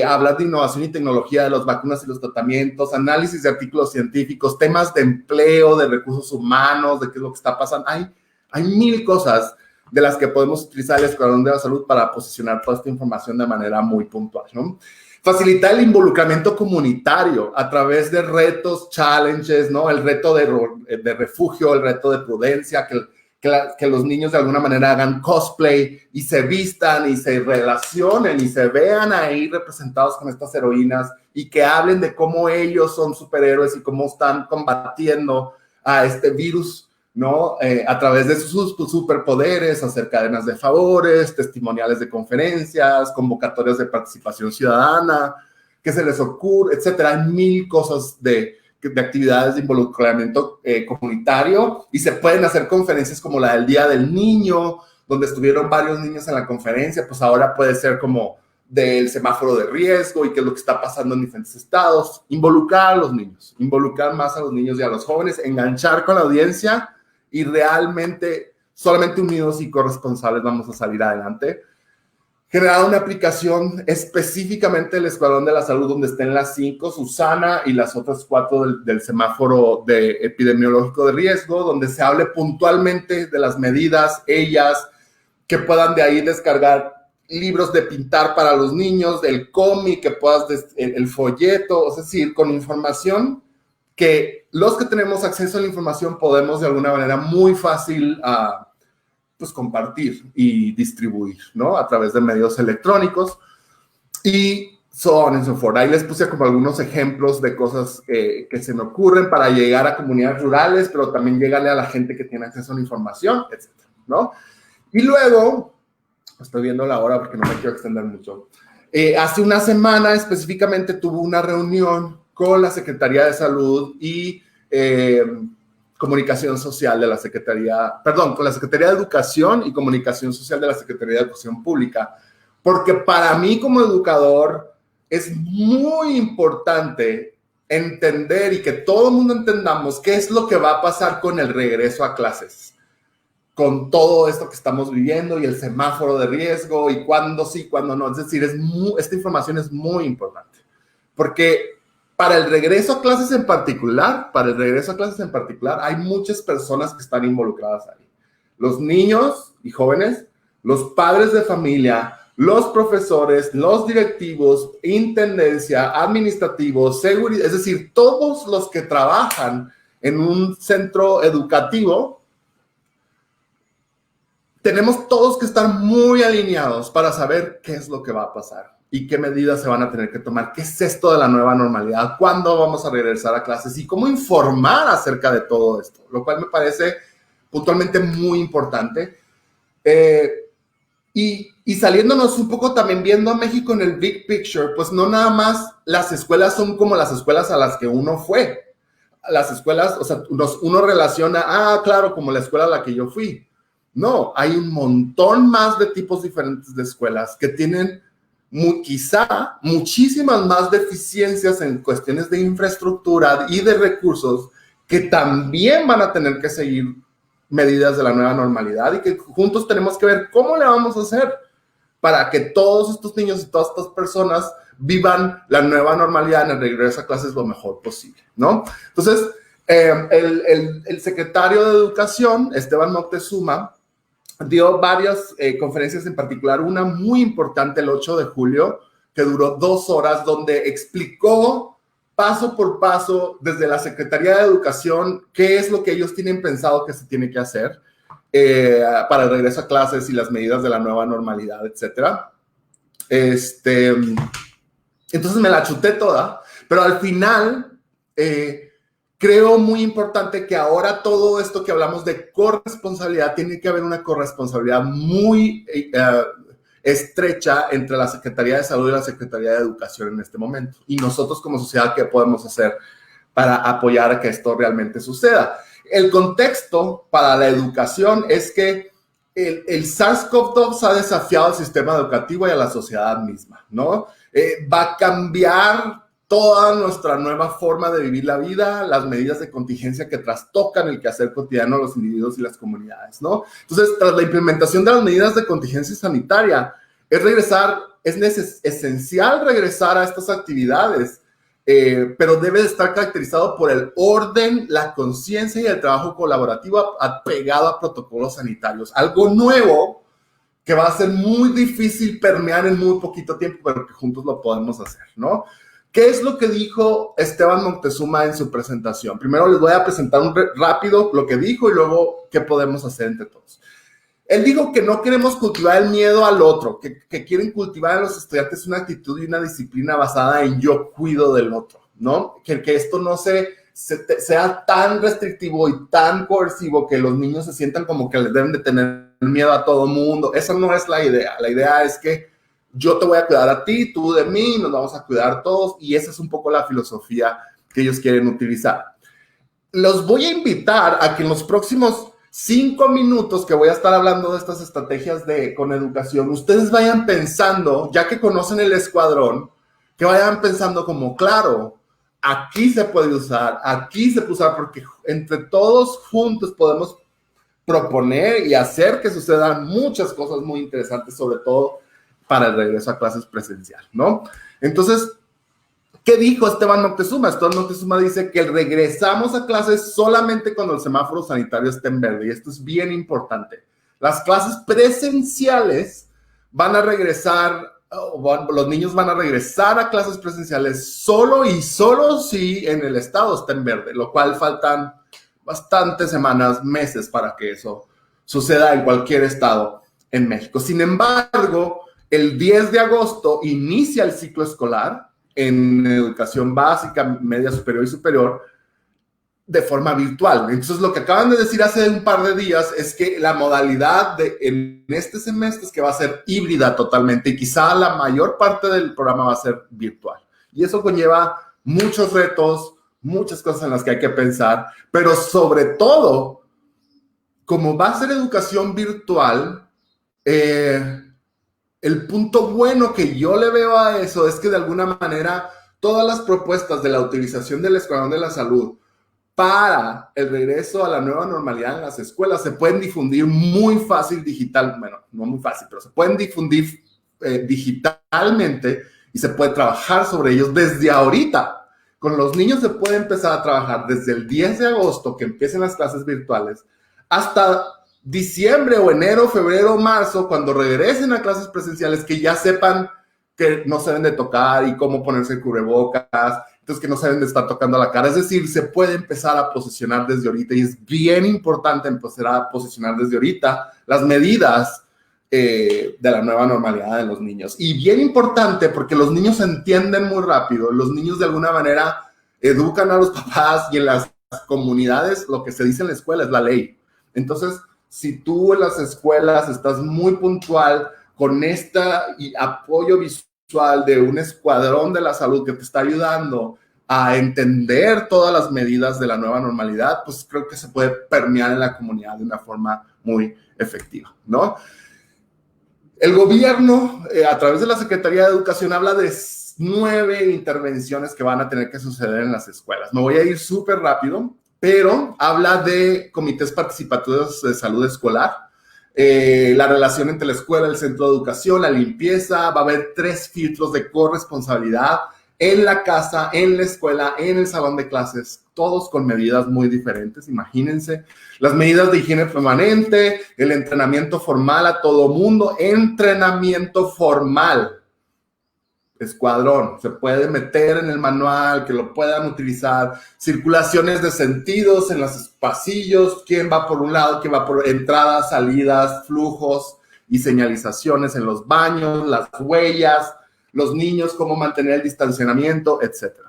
Speaker 1: hablar de innovación y tecnología de las vacunas y los tratamientos, análisis de artículos científicos, temas de empleo, de recursos humanos, de qué es lo que está pasando. Hay 1000 cosas de las que podemos utilizar el Escuadrón de la Salud para posicionar toda esta información de manera muy puntual, ¿no? Facilitar el involucramiento comunitario a través de retos, challenges, ¿no? El reto de refugio, el reto de prudencia, que los niños de alguna manera hagan cosplay y se vistan y se relacionen y se vean ahí representados con estas heroínas y que hablen de cómo ellos son superhéroes y cómo están combatiendo a este virus, ¿no? A través de sus superpoderes, hacer cadenas de favores, testimoniales de conferencias, convocatorias de participación ciudadana, que se les ocurre, etcétera. Hay 1000 cosas de actividades de involucramiento comunitario y se pueden hacer conferencias como la del Día del Niño, donde estuvieron varios niños en la conferencia, pues ahora puede ser como del semáforo de riesgo y qué es lo que está pasando en diferentes estados. Involucrar a los niños, involucrar más a los niños y a los jóvenes, enganchar con la audiencia y realmente solamente unidos y corresponsables vamos a salir adelante. generar una aplicación específicamente del Escuadrón de la Salud donde estén las 5, Susana y las otras 4 del semáforo epidemiológico de riesgo, donde se hable puntualmente de las medidas, ellas, que puedan de ahí descargar libros de pintar para los niños, del cómic, que puedas, el folleto, es decir, con información que los que tenemos acceso a la información podemos de alguna manera muy fácil pues compartir y distribuir, ¿no? A través de medios electrónicos y so on and so forth. Ahí les puse como algunos ejemplos de cosas que se me ocurren para llegar a comunidades rurales, pero también llegarle a la gente que tiene acceso a la información, etcétera, ¿no? Y luego, estoy viendo la hora porque no me quiero extender mucho, hace una semana específicamente tuve una reunión con la Secretaría de Salud y Comunicación Social de la Secretaría, perdón, con la Secretaría de Educación y Comunicación Social de la Secretaría de Educación Pública, porque para mí como educador es muy importante entender y que todo el mundo entendamos qué es lo que va a pasar con el regreso a clases, con todo esto que estamos viviendo y el semáforo de riesgo y cuándo sí, cuándo no. Es decir, esta información es muy importante, porque para el regreso a clases en particular, hay muchas personas que están involucradas ahí. Los niños y jóvenes, los padres de familia, los profesores, los directivos, intendencia, administrativos, seguridad, es decir, todos los que trabajan en un centro educativo, tenemos todos que estar muy alineados para saber qué es lo que va a pasar y qué medidas se van a tener que tomar, qué es esto de la nueva normalidad, cuándo vamos a regresar a clases y cómo informar acerca de todo esto, lo cual me parece puntualmente muy importante. Y saliéndonos un poco también viendo a México en el big picture, pues no nada más las escuelas son como las escuelas a las que uno fue. Las escuelas, o sea, uno relaciona, claro, como la escuela a la que yo fui. No, hay un montón más de tipos diferentes de escuelas que tienen quizá muchísimas más deficiencias en cuestiones de infraestructura y de recursos que también van a tener que seguir medidas de la nueva normalidad y que juntos tenemos que ver cómo le vamos a hacer para que todos estos niños y todas estas personas vivan la nueva normalidad en el regreso a clases lo mejor posible, ¿no? Entonces, el secretario de Educación, Esteban Moctezuma, dio varias conferencias, en particular una muy importante el 8 de julio, que duró 2 horas, donde explicó paso por paso desde la Secretaría de Educación qué es lo que ellos tienen pensado que se tiene que hacer para el regreso a clases y las medidas de la nueva normalidad, etcétera. Entonces me la chuté toda, pero al final creo muy importante que ahora todo esto que hablamos de corresponsabilidad, tiene que haber una corresponsabilidad muy estrecha entre la Secretaría de Salud y la Secretaría de Educación en este momento. Y nosotros como sociedad, ¿qué podemos hacer para apoyar a que esto realmente suceda? El contexto para la educación es que el SARS-CoV-2 ha desafiado al sistema educativo y a la sociedad misma, ¿no? Va a cambiar toda nuestra nueva forma de vivir la vida, las medidas de contingencia que trastocan el quehacer cotidiano de los individuos y las comunidades, ¿no? Entonces, tras la implementación de las medidas de contingencia sanitaria, es esencial regresar a estas actividades, pero debe de estar caracterizado por el orden, la conciencia y el trabajo colaborativo apegado a protocolos sanitarios. Algo nuevo que va a ser muy difícil permear en muy poquito tiempo, pero que juntos lo podemos hacer, ¿no? ¿Qué es lo que dijo Esteban Moctezuma en su presentación? Primero les voy a presentar rápido lo que dijo y luego qué podemos hacer entre todos. Él dijo que no queremos cultivar el miedo al otro, que quieren cultivar en los estudiantes una actitud y una disciplina basada en yo cuido del otro, ¿no? Que esto no sea tan restrictivo y tan coercivo que los niños se sientan como que les deben de tener miedo a todo mundo. Esa no es la idea. La idea es que yo te voy a cuidar a ti, tú de mí, nos vamos a cuidar todos, y esa es un poco la filosofía que ellos quieren utilizar. Los voy a invitar a que en los próximos 5 minutos que voy a estar hablando de estas estrategias con educación, ustedes vayan pensando, ya que conocen el escuadrón, que vayan pensando como, claro, aquí se puede usar, porque entre todos juntos podemos proponer y hacer que sucedan muchas cosas muy interesantes, sobre todo para el regreso a clases presencial, ¿no? Entonces, ¿qué dijo Esteban Moctezuma? Esteban Moctezuma dice que regresamos a clases solamente cuando el semáforo sanitario esté en verde, y esto es bien importante. Las clases presenciales van a regresar, los niños van a regresar a clases presenciales solo si en el estado está en verde, lo cual faltan bastantes semanas, meses para que eso suceda en cualquier estado en México. Sin embargo, el 10 de agosto inicia el ciclo escolar en educación básica, media superior y superior, de forma virtual. Entonces, lo que acaban de decir hace un par de días es que la modalidad en este semestre es que va a ser híbrida totalmente y quizá la mayor parte del programa va a ser virtual. Y eso conlleva muchos retos, muchas cosas en las que hay que pensar, pero sobre todo, como va a ser educación virtual, el punto bueno que yo le veo a eso es que de alguna manera todas las propuestas de la utilización del Escuadrón de la Salud para el regreso a la nueva normalidad en las escuelas se pueden difundir muy fácil digital, bueno, no muy fácil, pero se pueden difundir digitalmente y se puede trabajar sobre ellos desde ahorita. Con los niños se puede empezar a trabajar desde el 10 de agosto, que empiecen las clases virtuales, hasta diciembre o enero, febrero, marzo, cuando regresen a clases presenciales, que ya sepan que no se deben de tocar y cómo ponerse el cubrebocas, entonces que no se deben de estar tocando la cara. Es decir, se puede empezar a posicionar desde ahorita y es bien importante empezar a posicionar desde ahorita las medidas de la nueva normalidad de los niños. Y bien importante porque los niños entienden muy rápido, los niños de alguna manera educan a los papás y en las comunidades lo que se dice en la escuela es la ley. Entonces, si tú en las escuelas estás muy puntual con apoyo visual de un escuadrón de la salud que te está ayudando a entender todas las medidas de la nueva normalidad, pues creo que se puede permear en la comunidad de una forma muy efectiva, ¿no? El gobierno, a través de la Secretaría de Educación, habla de 9 intervenciones que van a tener que suceder en las escuelas. Me voy a ir súper rápido, pero habla de comités participativos de salud escolar, la relación entre la escuela, el centro de educación, la limpieza. Va a haber 3 filtros de corresponsabilidad en la casa, en la escuela, en el salón de clases, todos con medidas muy diferentes, imagínense. Las medidas de higiene permanente, el entrenamiento formal a todo mundo, entrenamiento formal. Escuadrón, se puede meter en el manual, que lo puedan utilizar, circulaciones de sentidos en los pasillos, quién va por un lado, quién va por entradas, salidas, flujos y señalizaciones en los baños, las huellas, los niños, cómo mantener el distanciamiento, etc.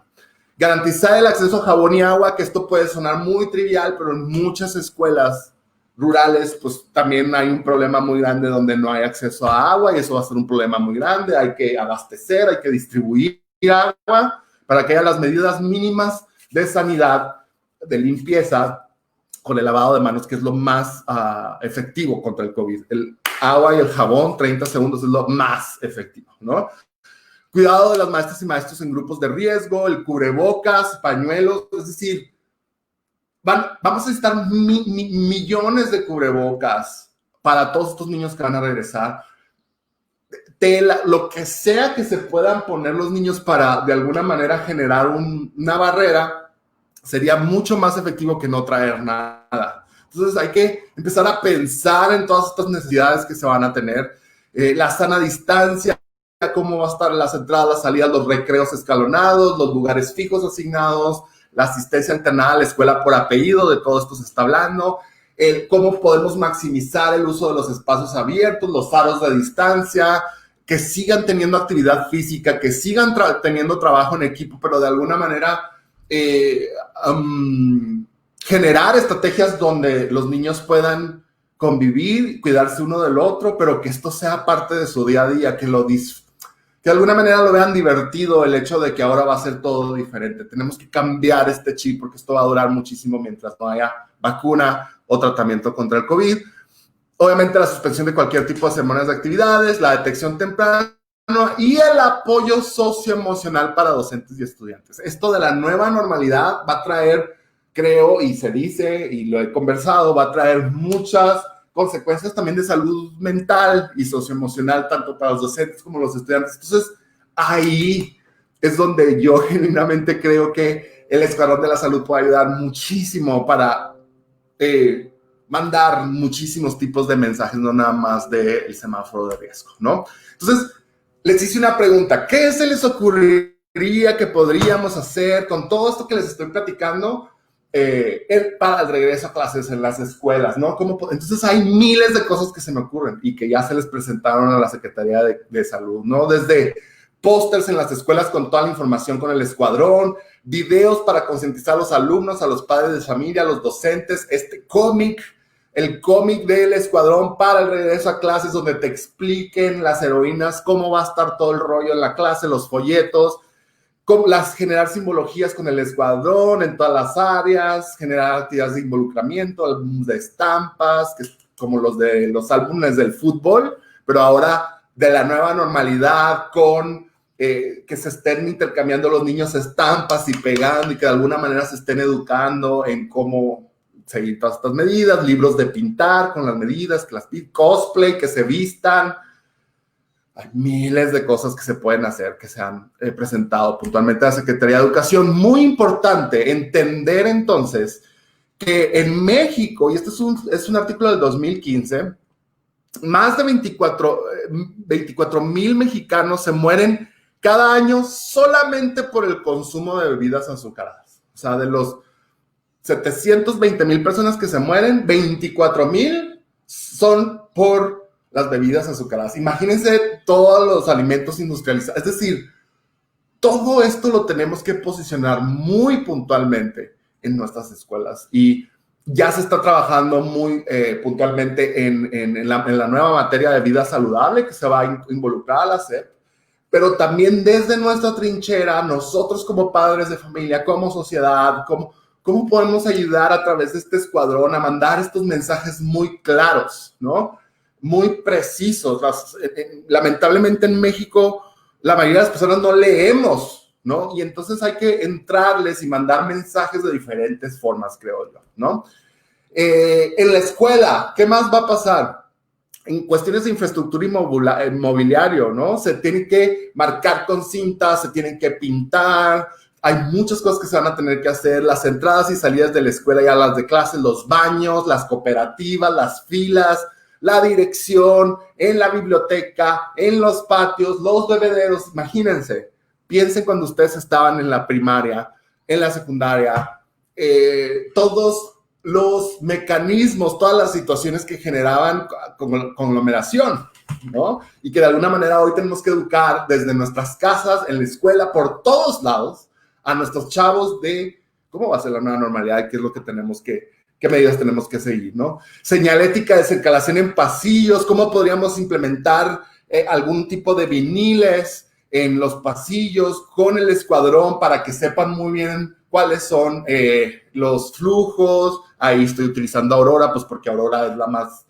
Speaker 1: Garantizar el acceso a jabón y agua, que esto puede sonar muy trivial, pero en muchas escuelas rurales, pues también hay un problema muy grande donde no hay acceso a agua y eso va a ser un problema muy grande. Hay que abastecer, hay que distribuir agua para que haya las medidas mínimas de sanidad, de limpieza, con el lavado de manos, que es lo más efectivo contra el COVID. El agua y el jabón, 30 segundos, es lo más efectivo, ¿no? Cuidado de las maestras y maestros en grupos de riesgo, el cubrebocas, pañuelos, es decir, vamos a necesitar millones de cubrebocas para todos estos niños que van a regresar. Tela, lo que sea que se puedan poner los niños para de alguna manera generar una barrera, sería mucho más efectivo que no traer nada. Entonces hay que empezar a pensar en todas estas necesidades que se van a tener. La sana distancia, cómo va a estar las entradas, las salidas, los recreos escalonados, los lugares fijos asignados, la asistencia alternada a la escuela por apellido, de todo esto se está hablando, cómo podemos maximizar el uso de los espacios abiertos, los aros de distancia, que sigan teniendo actividad física, que sigan teniendo trabajo en equipo, pero de alguna manera generar estrategias donde los niños puedan convivir, cuidarse uno del otro, pero que esto sea parte de su día a día, que de alguna manera lo vean divertido, el hecho de que ahora va a ser todo diferente. Tenemos que cambiar este chip porque esto va a durar muchísimo mientras no haya vacuna o tratamiento contra el COVID. Obviamente la suspensión de cualquier tipo de ceremonias de actividades, la detección temprana y el apoyo socioemocional para docentes y estudiantes. Esto de la nueva normalidad va a traer, creo, y se dice, y lo he conversado, va a traer muchas consecuencias también de salud mental y socioemocional, tanto para los docentes como los estudiantes. Entonces, ahí es donde yo genuinamente creo que el Escuadrón de la Salud puede ayudar muchísimo para mandar muchísimos tipos de mensajes, no nada más del semáforo de riesgo, ¿no? Entonces, les hice una pregunta. ¿Qué se les ocurriría que podríamos hacer con todo esto que les estoy platicando para el regreso a clases en las escuelas, ¿no? Entonces, hay miles de cosas que se me ocurren y que ya se les presentaron a la Secretaría de Salud, ¿no? Desde pósters en las escuelas con toda la información con el escuadrón, videos para concientizar a los alumnos, a los padres de familia, a los docentes, el cómic del escuadrón para el regreso a clases, donde te expliquen las heroínas, cómo va a estar todo el rollo en la clase, los folletos, generar simbologías con el escuadrón en todas las áreas, generar actividades de involucramiento, álbumes de estampas, como los de los álbumes del fútbol, pero ahora de la nueva normalidad con que se estén intercambiando los niños estampas y pegando y que de alguna manera se estén educando en cómo seguir todas estas medidas, libros de pintar con las medidas, cosplay, que se vistan. Hay miles de cosas que se pueden hacer, que se han presentado puntualmente a la Secretaría de Educación. Muy importante entender entonces que en México, y este es un artículo del 2015, más de 24,000 mexicanos se mueren cada año solamente por el consumo de bebidas azucaradas. O sea, de los 720,000 personas que se mueren, 24,000 son por las bebidas azucaradas. Imagínense todos los alimentos industrializados. Es decir, todo esto lo tenemos que posicionar muy puntualmente en nuestras escuelas. Y ya se está trabajando muy puntualmente en la nueva materia de vida saludable que se va a involucrar a la SEP. Pero también desde nuestra trinchera, nosotros como padres de familia, como sociedad, ¿cómo podemos ayudar a través de este escuadrón a mandar estos mensajes muy claros, ¿no? Muy precisos. Lamentablemente en México, la mayoría de las personas no leemos, ¿no? Y entonces hay que entrarles y mandar mensajes de diferentes formas, creo yo, ¿no? En la escuela, ¿qué más va a pasar? En cuestiones de infraestructura y mobiliario, ¿no? Se tienen que marcar con cintas, se tienen que pintar, hay muchas cosas que se van a tener que hacer, las entradas y salidas de la escuela y a las de clases, los baños, las cooperativas, las filas, la dirección, en la biblioteca, en los patios, los bebederos. Imagínense, piensen cuando ustedes estaban en la primaria, en la secundaria, todos los mecanismos, todas las situaciones que generaban conglomeración, ¿no? Y que de alguna manera hoy tenemos que educar desde nuestras casas, en la escuela, por todos lados, a nuestros chavos de cómo va a ser la nueva normalidad y qué es lo que tenemos qué medidas tenemos que seguir, ¿no? Señalética de circulación en pasillos, cómo podríamos implementar algún tipo de viniles en los pasillos con el escuadrón para que sepan muy bien cuáles son los flujos. Ahí estoy utilizando Aurora, pues porque Aurora es la más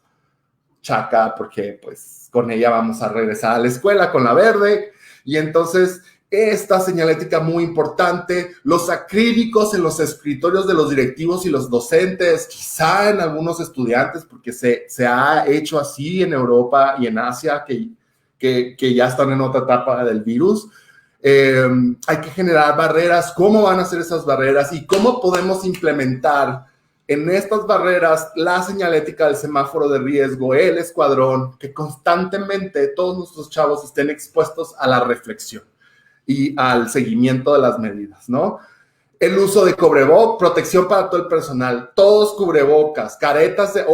Speaker 1: chaca, porque pues con ella vamos a regresar a la escuela, con la verde. Y entonces esta señalética muy importante, los acrílicos en los escritorios de los directivos y los docentes, quizá en algunos estudiantes, porque se ha hecho así en Europa y en Asia, que ya están en otra etapa del virus. Hay que generar barreras. ¿Cómo van a ser esas barreras? ¿Y cómo podemos implementar en estas barreras la señalética del semáforo de riesgo, el escuadrón, que constantemente todos nuestros chavos estén expuestos a la reflexión y al seguimiento de las medidas, ¿no? El uso de cubrebocas, protección para todo el personal, todos cubrebocas, caretas de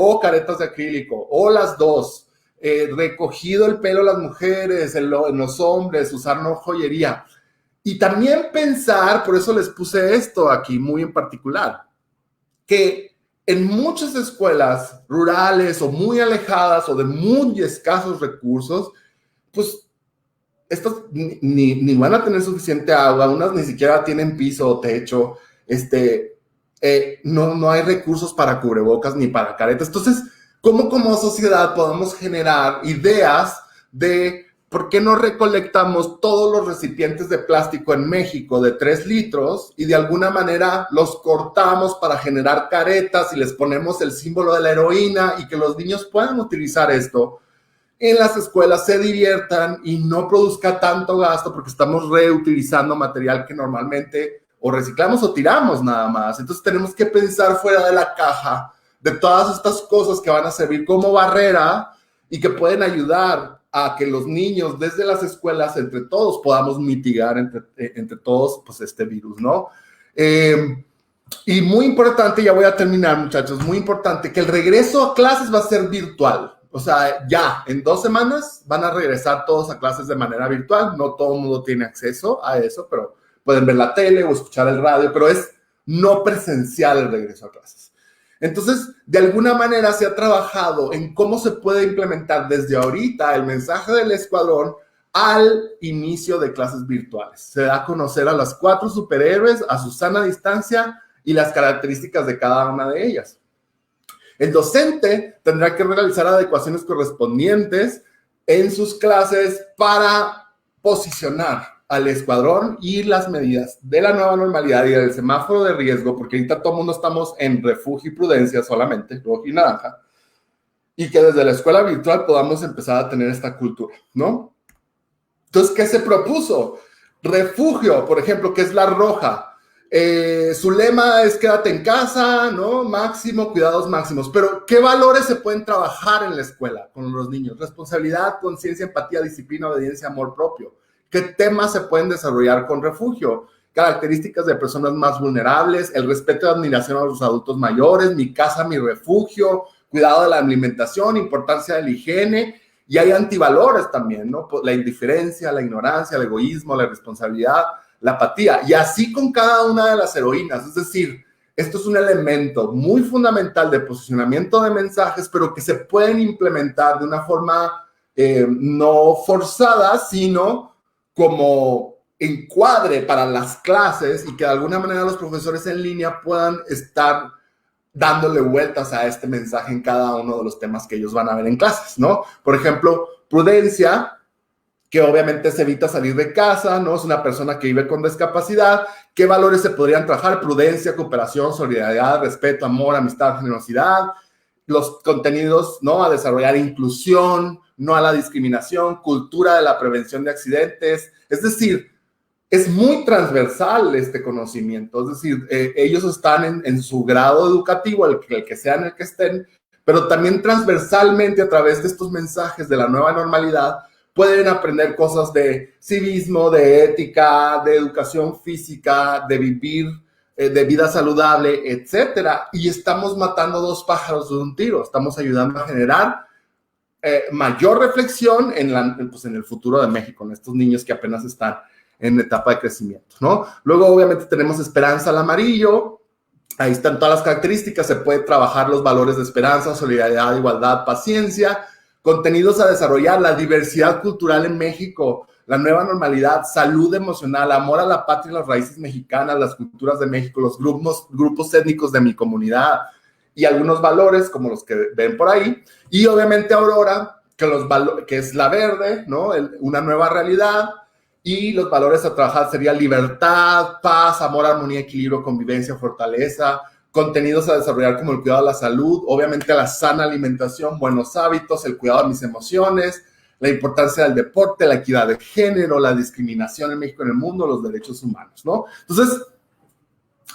Speaker 1: acrílico, o las dos, recogido el pelo las mujeres, en los hombres, usar no joyería. Y también pensar, por eso les puse esto aquí muy en particular, que en muchas escuelas rurales o muy alejadas o de muy escasos recursos, pues estos ni van a tener suficiente agua, unas ni siquiera tienen piso o techo, no hay recursos para cubrebocas ni para caretas. Entonces, ¿cómo como sociedad podemos generar ideas de ¿por qué no recolectamos todos los recipientes de plástico en México de 3 litros y de alguna manera los cortamos para generar caretas y les ponemos el símbolo de la heroína y que los niños puedan utilizar esto en las escuelas, se diviertan y no produzca tanto gasto porque estamos reutilizando material que normalmente o reciclamos o tiramos nada más? Entonces tenemos que pensar fuera de la caja de todas estas cosas que van a servir como barrera y que pueden ayudar a que los niños desde las escuelas, entre todos, podamos mitigar entre todos pues, este virus, ¿no? Y muy importante, ya voy a terminar, muchachos, muy importante, que el regreso a clases va a ser virtual. O sea, ya en 2 semanas van a regresar todos a clases de manera virtual. No todo el mundo tiene acceso a eso, pero pueden ver la tele o escuchar el radio, pero es no presencial el regreso a clases. Entonces, de alguna manera se ha trabajado en cómo se puede implementar desde ahorita el mensaje del escuadrón al inicio de clases virtuales. Se da a conocer a las 4 superhéroes, a su sana distancia y las características de cada una de ellas. El docente tendrá que realizar adecuaciones correspondientes en sus clases para posicionar al escuadrón y las medidas de la nueva normalidad y del semáforo de riesgo, porque ahorita todo el mundo estamos en refugio y prudencia solamente, rojo y naranja, y que desde la escuela virtual podamos empezar a tener esta cultura, ¿no? Entonces, ¿qué se propuso? Refugio, por ejemplo, que es la roja. Su lema es quédate en casa, ¿no? Máximo, cuidados máximos. Pero, ¿qué valores se pueden trabajar en la escuela con los niños? Responsabilidad, conciencia, empatía, disciplina, obediencia, amor propio. ¿Qué temas se pueden desarrollar con refugio? Características de personas más vulnerables, el respeto y admiración a los adultos mayores, mi casa, mi refugio, cuidado de la alimentación, importancia de la higiene. Y hay antivalores también, ¿no? La indiferencia, la ignorancia, el egoísmo, la irresponsabilidad, la apatía, y así con cada una de las heroínas. Es decir, esto es un elemento muy fundamental de posicionamiento de mensajes, pero que se pueden implementar de una forma no forzada, sino como encuadre para las clases y que de alguna manera los profesores en línea puedan estar dándole vueltas a este mensaje en cada uno de los temas que ellos van a ver en clases, ¿no? Por ejemplo, prudencia, que obviamente se evita salir de casa, ¿no? Es una persona que vive con discapacidad. ¿Qué valores se podrían trabajar? Prudencia, cooperación, solidaridad, respeto, amor, amistad, generosidad. Los contenidos, ¿no? A desarrollar inclusión, no a la discriminación, cultura de la prevención de accidentes. Es decir, es muy transversal este conocimiento. Es decir, ellos están en su grado educativo, el que sea en el que estén, pero también transversalmente a través de estos mensajes de la nueva normalidad, pueden aprender cosas de civismo, de ética, de educación física, de vivir, de vida saludable, etcétera. Y estamos matando 2 pájaros de un tiro. Estamos ayudando a generar mayor reflexión en el futuro de México, en estos niños que apenas están en etapa de crecimiento, ¿no? Luego, obviamente, tenemos esperanza al amarillo. Ahí están todas las características. Se puede trabajar los valores de esperanza, solidaridad, igualdad, paciencia. Contenidos a desarrollar, la diversidad cultural en México, la nueva normalidad, salud emocional, amor a la patria y las raíces mexicanas, las culturas de México, los grupos étnicos de mi comunidad y algunos valores como los que ven por ahí. Y obviamente Aurora, que es la verde, ¿no? Una nueva realidad. Y los valores a trabajar serían libertad, paz, amor, armonía, equilibrio, convivencia, fortaleza. Contenidos a desarrollar como el cuidado de la salud, obviamente la sana alimentación, buenos hábitos, el cuidado de mis emociones, la importancia del deporte, la equidad de género, la discriminación en México y en el mundo, los derechos humanos, ¿no? Entonces,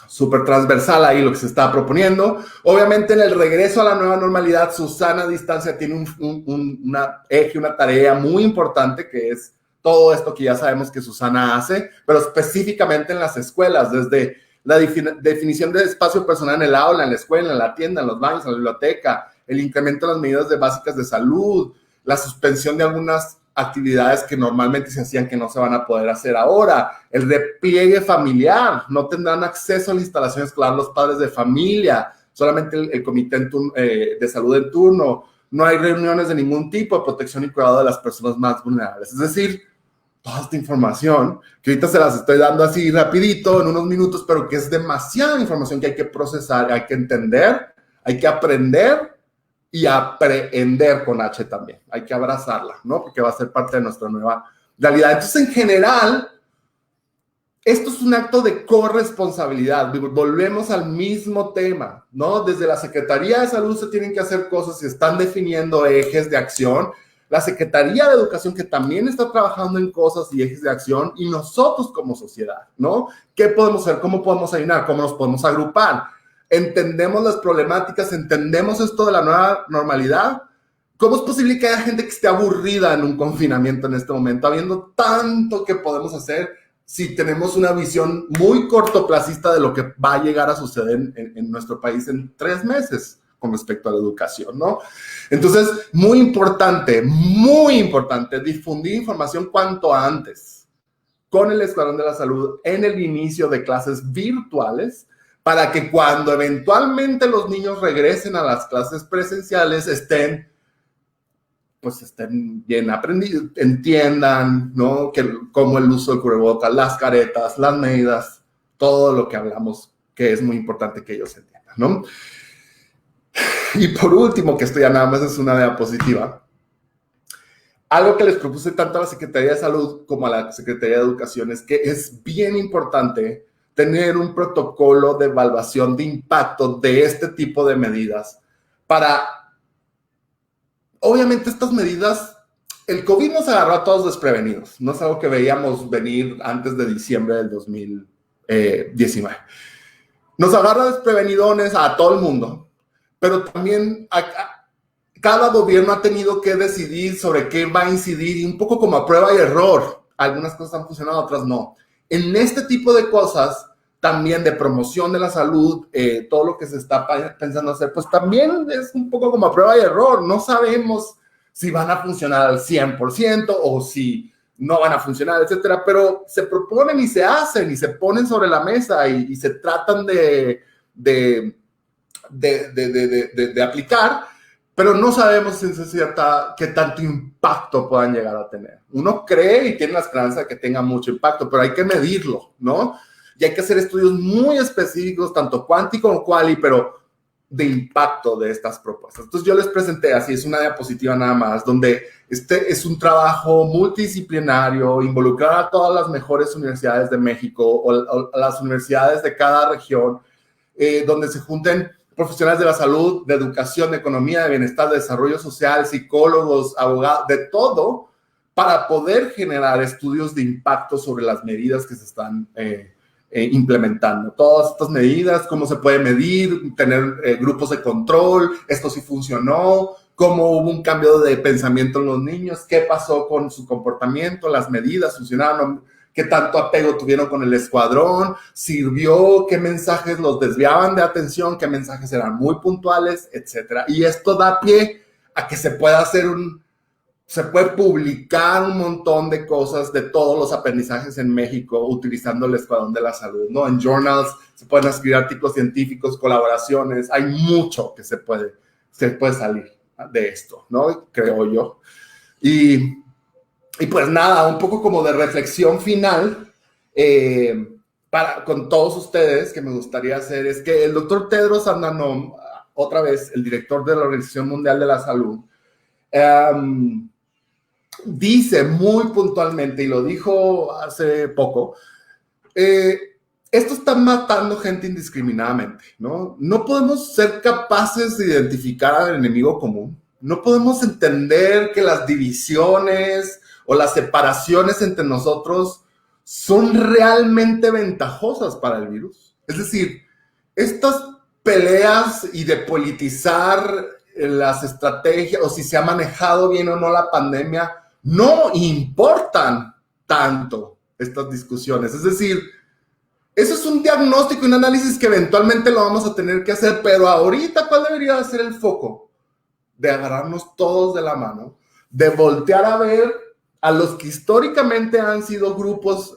Speaker 1: súper transversal ahí lo que se está proponiendo. Obviamente en el regreso a la nueva normalidad, su sana distancia tiene una tarea muy importante que es todo esto que ya sabemos que Susana hace, pero específicamente en las escuelas, desde la definición de espacio personal en el aula, en la escuela, en la tienda, en los baños, en la biblioteca, el incremento de las medidas básicas de salud, la suspensión de algunas actividades que normalmente se hacían que no se van a poder hacer ahora, el repliegue familiar, no tendrán acceso a la instalación escolar los padres de familia, solamente el comité de salud en turno, no hay reuniones de ningún tipo de protección y cuidado de las personas más vulnerables. Es decir, toda esta información, que ahorita se las estoy dando así rapidito, en unos minutos, pero que es demasiada información que hay que procesar, hay que entender, hay que aprender y aprehender con H también. Hay que abrazarla, ¿no? Porque va a ser parte de nuestra nueva realidad. Entonces, en general, esto es un acto de corresponsabilidad. Volvemos al mismo tema, ¿no? Desde la Secretaría de Salud se tienen que hacer cosas y están definiendo ejes de acción. La Secretaría de Educación, que también está trabajando en cosas y ejes de acción, y nosotros como sociedad, ¿no? ¿Qué podemos hacer? ¿Cómo podemos ayudar? ¿Cómo nos podemos agrupar? Entendemos las problemáticas, entendemos esto de la nueva normalidad. ¿Cómo es posible que haya gente que esté aburrida en un confinamiento en este momento, habiendo tanto que podemos hacer si tenemos una visión muy cortoplacista de lo que va a llegar a suceder en nuestro país en 3 meses con respecto a la educación, ¿no? Entonces, muy importante, difundir información cuanto antes con el Escuadrón de la Salud en el inicio de clases virtuales, para que cuando eventualmente los niños regresen a las clases presenciales estén bien aprendidos, entiendan, ¿no? Cómo el uso del cubrebocas, las caretas, las medidas, todo lo que hablamos, que es muy importante que ellos entiendan, ¿no? Y por último, que esto ya nada más es una diapositiva, algo que les propuse tanto a la Secretaría de Salud como a la Secretaría de Educación es que es bien importante tener un protocolo de evaluación de impacto de este tipo de medidas para, obviamente, estas medidas, el COVID nos agarró a todos desprevenidos, no es algo que veíamos venir antes de diciembre del 2019. Nos agarra desprevenidones a todo el mundo, pero también cada gobierno ha tenido que decidir sobre qué va a incidir, y un poco como a prueba y error. Algunas cosas han funcionado, otras no. En este tipo de cosas, también de promoción de la salud, todo lo que se está pensando hacer, pues también es un poco como a prueba y error. No sabemos si van a funcionar al 100% o si no van a funcionar, etcétera, pero se proponen y se hacen y se ponen sobre la mesa y se tratan de aplicar, pero no sabemos en cierta qué tanto impacto puedan llegar a tener. Uno cree y tiene la esperanza de que tenga mucho impacto, pero hay que medirlo, ¿no? Y hay que hacer estudios muy específicos, tanto cuanti como quali, pero de impacto de estas propuestas. Entonces yo les presenté, así es una diapositiva nada más, donde este es un trabajo multidisciplinario, involucrar a todas las mejores universidades de México o las universidades de cada región, donde se junten profesionales de la salud, de educación, de economía, de bienestar, de desarrollo social, psicólogos, abogados, de todo, para poder generar estudios de impacto sobre las medidas que se están implementando. Todas estas medidas, cómo se puede medir, tener grupos de control, esto sí funcionó, cómo hubo un cambio de pensamiento en los niños, qué pasó con su comportamiento, las medidas funcionaron, qué tanto apego tuvieron con el escuadrón, sirvió, qué mensajes los desviaban de atención, qué mensajes eran muy puntuales, etcétera. Y esto da pie a que se pueda hacer se puede publicar un montón de cosas de todos los aprendizajes en México utilizando el Escuadrón de la Salud, ¿no? En journals se pueden escribir artículos científicos, colaboraciones, hay mucho que se puede salir de esto, ¿no? Creo yo. Y pues nada, un poco como de reflexión final con todos ustedes que me gustaría hacer es que el doctor Tedros Adhanom, otra vez el director de la Organización Mundial de la Salud, dice muy puntualmente, y lo dijo hace poco, esto está matando gente indiscriminadamente, ¿no? No podemos ser capaces de identificar al enemigo común. No podemos entender que las divisiones o las separaciones entre nosotros son realmente ventajosas para el virus. Es decir, estas peleas y de politizar las estrategias o si se ha manejado bien o no la pandemia, no importan tanto estas discusiones. Es decir, eso es un diagnóstico y un análisis que eventualmente lo vamos a tener que hacer, pero ahorita, ¿cuál debería ser el foco? De agarrarnos todos de la mano, de voltear a ver a los que históricamente han sido grupos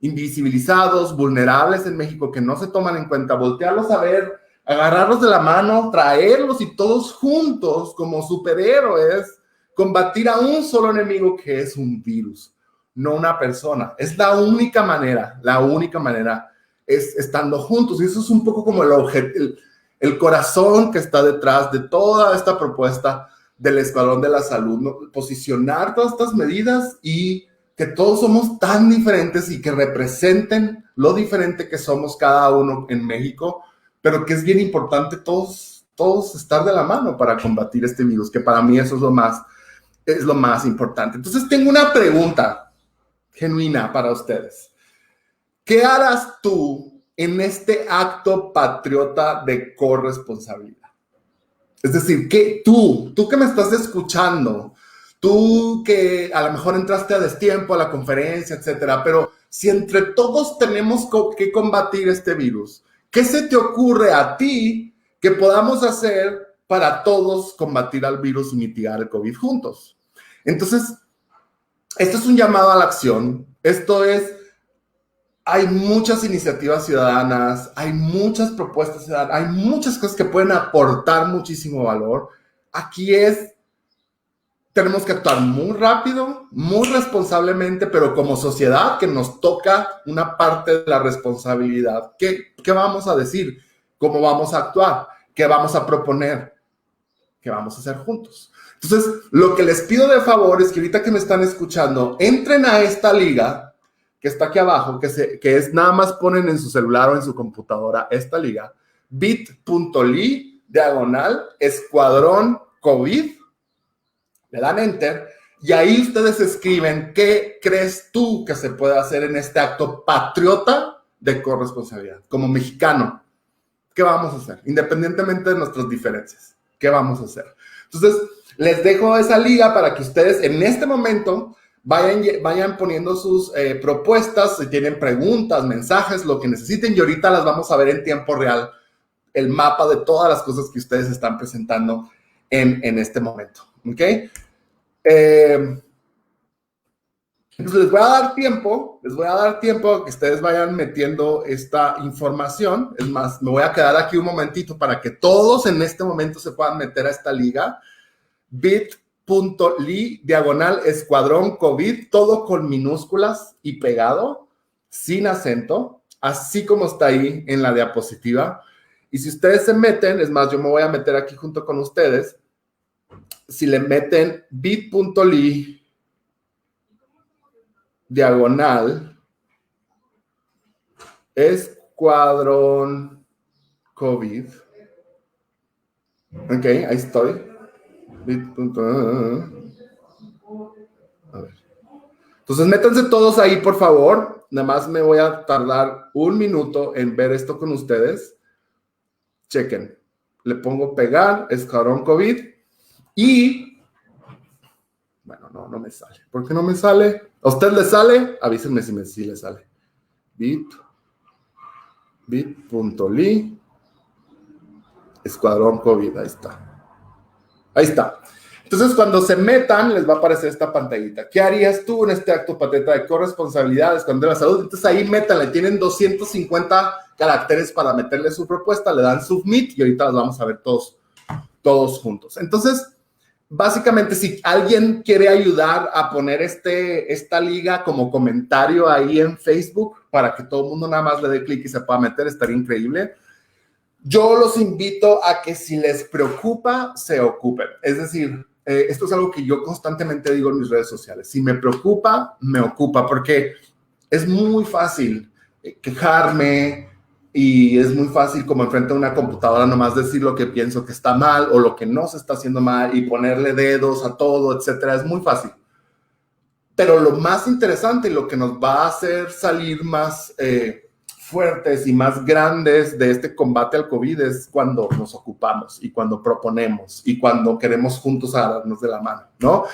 Speaker 1: invisibilizados, vulnerables en México, que no se toman en cuenta, voltearlos a ver, agarrarlos de la mano, traerlos y todos juntos como superhéroes, combatir a un solo enemigo que es un virus, no una persona. Es la única manera es estando juntos. Y eso es un poco como el objetivo. el corazón que está detrás de toda esta propuesta del Escuadrón de la Salud, ¿no? Posicionar todas estas medidas y que todos somos tan diferentes y que representen lo diferente que somos cada uno en México, pero que es bien importante todos estar de la mano para combatir este virus, que para mí eso es lo más importante. Entonces tengo una pregunta genuina para ustedes. ¿Qué harás tú en este acto patriota de corresponsabilidad? Es decir, que tú que me estás escuchando, tú que a lo mejor entraste a destiempo a la conferencia, etcétera, pero si entre todos tenemos que combatir este virus, ¿qué se te ocurre a ti que podamos hacer para todos combatir al virus y mitigar el COVID juntos? Entonces, esto es un llamado a la acción. Hay muchas iniciativas ciudadanas, hay muchas propuestas ciudadanas, hay muchas cosas que pueden aportar muchísimo valor. Aquí tenemos que actuar muy rápido, muy responsablemente, pero como sociedad que nos toca una parte de la responsabilidad. ¿Qué vamos a decir? ¿Cómo vamos a actuar? ¿Qué vamos a proponer? ¿Qué vamos a hacer juntos? Entonces, lo que les pido de favor es que ahorita que me están escuchando, entren a esta liga que está aquí abajo, que es nada más ponen en su celular o en su computadora esta liga, bit.ly/Escuadrón COVID, le dan enter y ahí ustedes escriben qué crees tú que se puede hacer en este acto patriota de corresponsabilidad. Como mexicano, ¿qué vamos a hacer? Independientemente de nuestras diferencias, ¿qué vamos a hacer? Entonces, les dejo esa liga para que ustedes en este momento vayan poniendo sus propuestas, si tienen preguntas, mensajes, lo que necesiten, y ahorita las vamos a ver en tiempo real, el mapa de todas las cosas que ustedes están presentando en este momento, ¿ok? Entonces les voy a dar tiempo a que ustedes vayan metiendo esta información. Es más, me voy a quedar aquí un momentito para que todos en este momento se puedan meter a esta liga, bit.ly/Escuadrón COVID, todo con minúsculas y pegado, sin acento, así como está ahí en la diapositiva. Y si ustedes se meten, es más, yo me voy a meter aquí junto con ustedes. Si le meten bit.ly/Escuadrón COVID. Ok, ahí estoy. A ver. Entonces, métanse todos ahí, por favor. Nada más me voy a tardar un minuto en ver esto con ustedes. Chequen. Le pongo pegar, Escuadrón COVID. Y, bueno, no me sale. ¿Por qué no me sale? ¿A usted le sale? Avísenme si le sale. Bit.ly Escuadrón COVID. Ahí está. Entonces, cuando se metan, les va a aparecer esta pantallita. ¿Qué harías tú en este acto patriota de corresponsabilidad, Escuadrón de la Salud? Entonces, ahí métanle. Tienen 250 caracteres para meterle su propuesta. Le dan submit y ahorita las vamos a ver todos juntos. Entonces, básicamente, si alguien quiere ayudar a poner esta liga como comentario ahí en Facebook para que todo el mundo nada más le dé clic y se pueda meter, estaría increíble. Yo los invito a que si les preocupa, se ocupen. Es decir, esto es algo que yo constantemente digo en mis redes sociales. Si me preocupa, me ocupa, porque es muy fácil quejarme y es muy fácil como enfrente a una computadora nomás decir lo que pienso que está mal o lo que no se está haciendo mal y ponerle dedos a todo, etcétera. Es muy fácil. Pero lo más interesante y lo que nos va a hacer salir más fuertes y más grandes de este combate al COVID es cuando nos ocupamos y cuando proponemos y cuando queremos juntos agarrarnos de la mano, ¿no?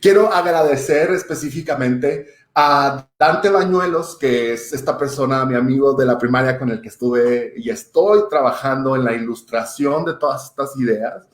Speaker 1: Quiero agradecer específicamente a Dante Bañuelos, que es esta persona, mi amigo de la primaria con el que estuve y estoy trabajando en la ilustración de todas estas ideas.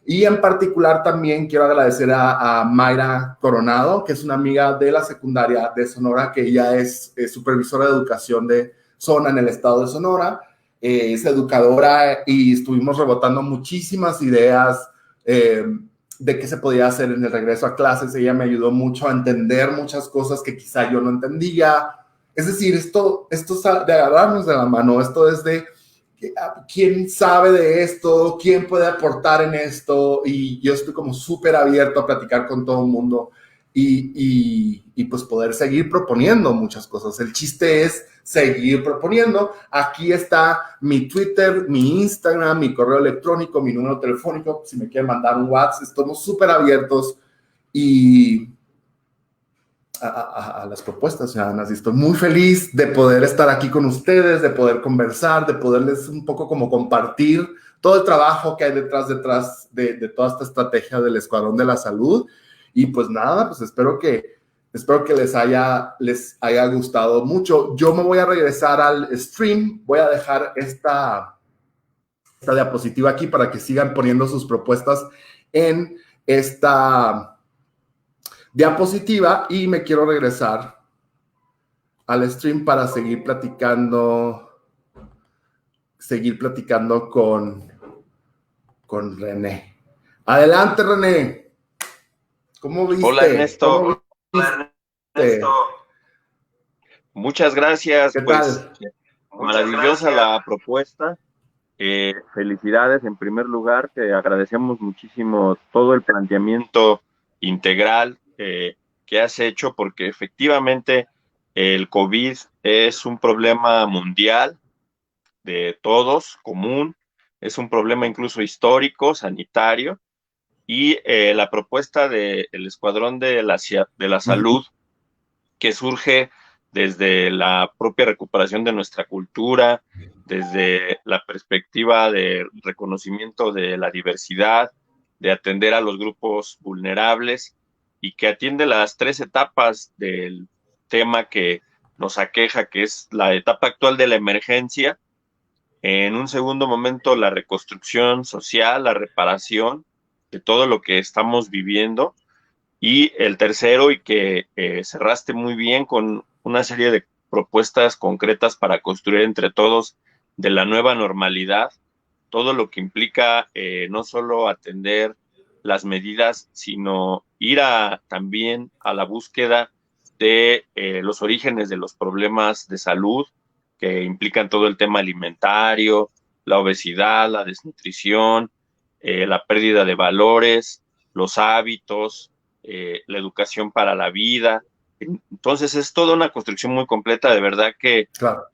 Speaker 1: Y en particular también quiero agradecer a Mayra Coronado, que es una amiga de la secundaria de Sonora, que ella es supervisora de educación de zona en el estado de Sonora, es educadora y estuvimos rebotando muchísimas ideas de qué se podía hacer en el regreso a clases. Ella me ayudó mucho a entender muchas cosas que quizá yo no entendía. Es decir, esto es de agarrarnos de la mano, esto es de ¿quién sabe de esto? ¿Quién puede aportar en esto? Y yo estoy como súper abierto a platicar con todo el mundo y pues poder seguir proponiendo muchas cosas. El chiste es seguir proponiendo. Aquí está mi Twitter, mi Instagram, mi correo electrónico, mi número telefónico. Si me quieren mandar un WhatsApp, estamos súper abiertos y a las propuestas ciudadanas. Y estoy muy feliz de poder estar aquí con ustedes, de poder conversar, de poderles un poco como compartir todo el trabajo que hay detrás de toda esta estrategia del Escuadrón de la Salud. Y pues nada, pues espero que les haya gustado mucho. Yo me voy a regresar al stream, voy a dejar esta diapositiva aquí para que sigan poniendo sus propuestas en esta diapositiva y me quiero regresar al stream para seguir platicando con René. Adelante, René. ¿Cómo viste?
Speaker 2: Hola, Ernesto.
Speaker 1: Hola, Ernesto.
Speaker 2: Muchas gracias.
Speaker 1: ¿Qué
Speaker 2: pues
Speaker 1: tal?
Speaker 2: Maravillosa la propuesta. Felicidades en primer lugar. Te agradecemos muchísimo todo el planteamiento integral que has hecho, porque efectivamente el COVID es un problema mundial de todos, común, es un problema incluso histórico, sanitario, y la propuesta del Escuadrón de la Salud, que surge desde la propia recuperación de nuestra cultura, desde la perspectiva de reconocimiento de la diversidad, de atender a los grupos vulnerables y que atiende las 3 etapas del tema que nos aqueja, que es la etapa actual de la emergencia, en un segundo momento la reconstrucción social, la reparación de todo lo que estamos viviendo, y el tercero, y que cerraste muy bien con una serie de propuestas concretas para construir entre todos de la nueva normalidad, todo lo que implica no solo atender las medidas, sino ir también a la búsqueda de los orígenes de los problemas de salud que implican todo el tema alimentario, la obesidad, la desnutrición, la pérdida de valores, los hábitos, la educación para la vida. Entonces es toda una construcción muy completa, de verdad que
Speaker 1: claro.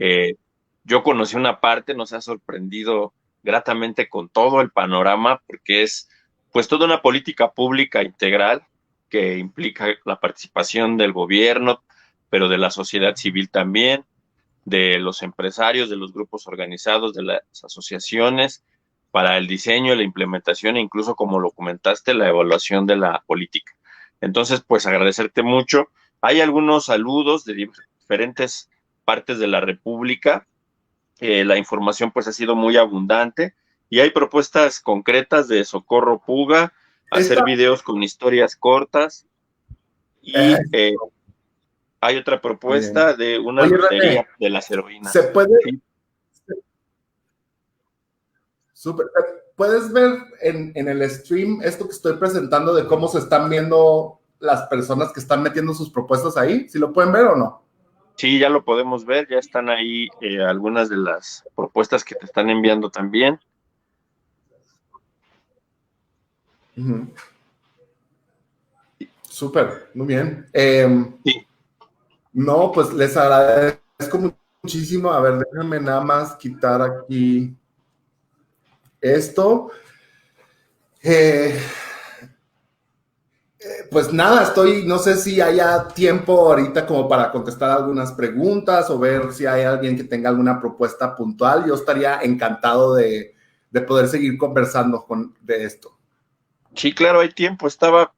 Speaker 2: Yo conocí una parte, nos ha sorprendido gratamente con todo el panorama, porque es pues toda una política pública integral que implica la participación del gobierno, pero de la sociedad civil también, de los empresarios, de los grupos organizados, de las asociaciones, para el diseño, la implementación e incluso, como lo comentaste, la evaluación de la política. Entonces, pues agradecerte mucho. Hay algunos saludos de diferentes partes de la República. La información pues ha sido muy abundante y hay propuestas concretas de Socorro Puga, hacer videos con historias cortas, y hay otra propuesta de una lotería, René, de las heroínas.
Speaker 1: ¿Se puede?
Speaker 2: Sí.
Speaker 1: Súper. ¿Puedes ver en el stream esto que estoy presentando de cómo se están viendo las personas que están metiendo sus propuestas ahí? ¿Sí lo pueden ver o no?
Speaker 2: Sí, ya lo podemos ver, ya están ahí algunas de las propuestas que te están enviando también.
Speaker 1: Súper, muy bien.
Speaker 2: Sí.
Speaker 1: No, pues les agradezco muchísimo. A ver, déjenme nada más quitar aquí esto. Pues nada, no sé si haya tiempo ahorita como para contestar algunas preguntas o ver si hay alguien que tenga alguna propuesta puntual. Yo estaría encantado de poder seguir conversando de esto.
Speaker 2: Sí, claro, hay tiempo. Estaba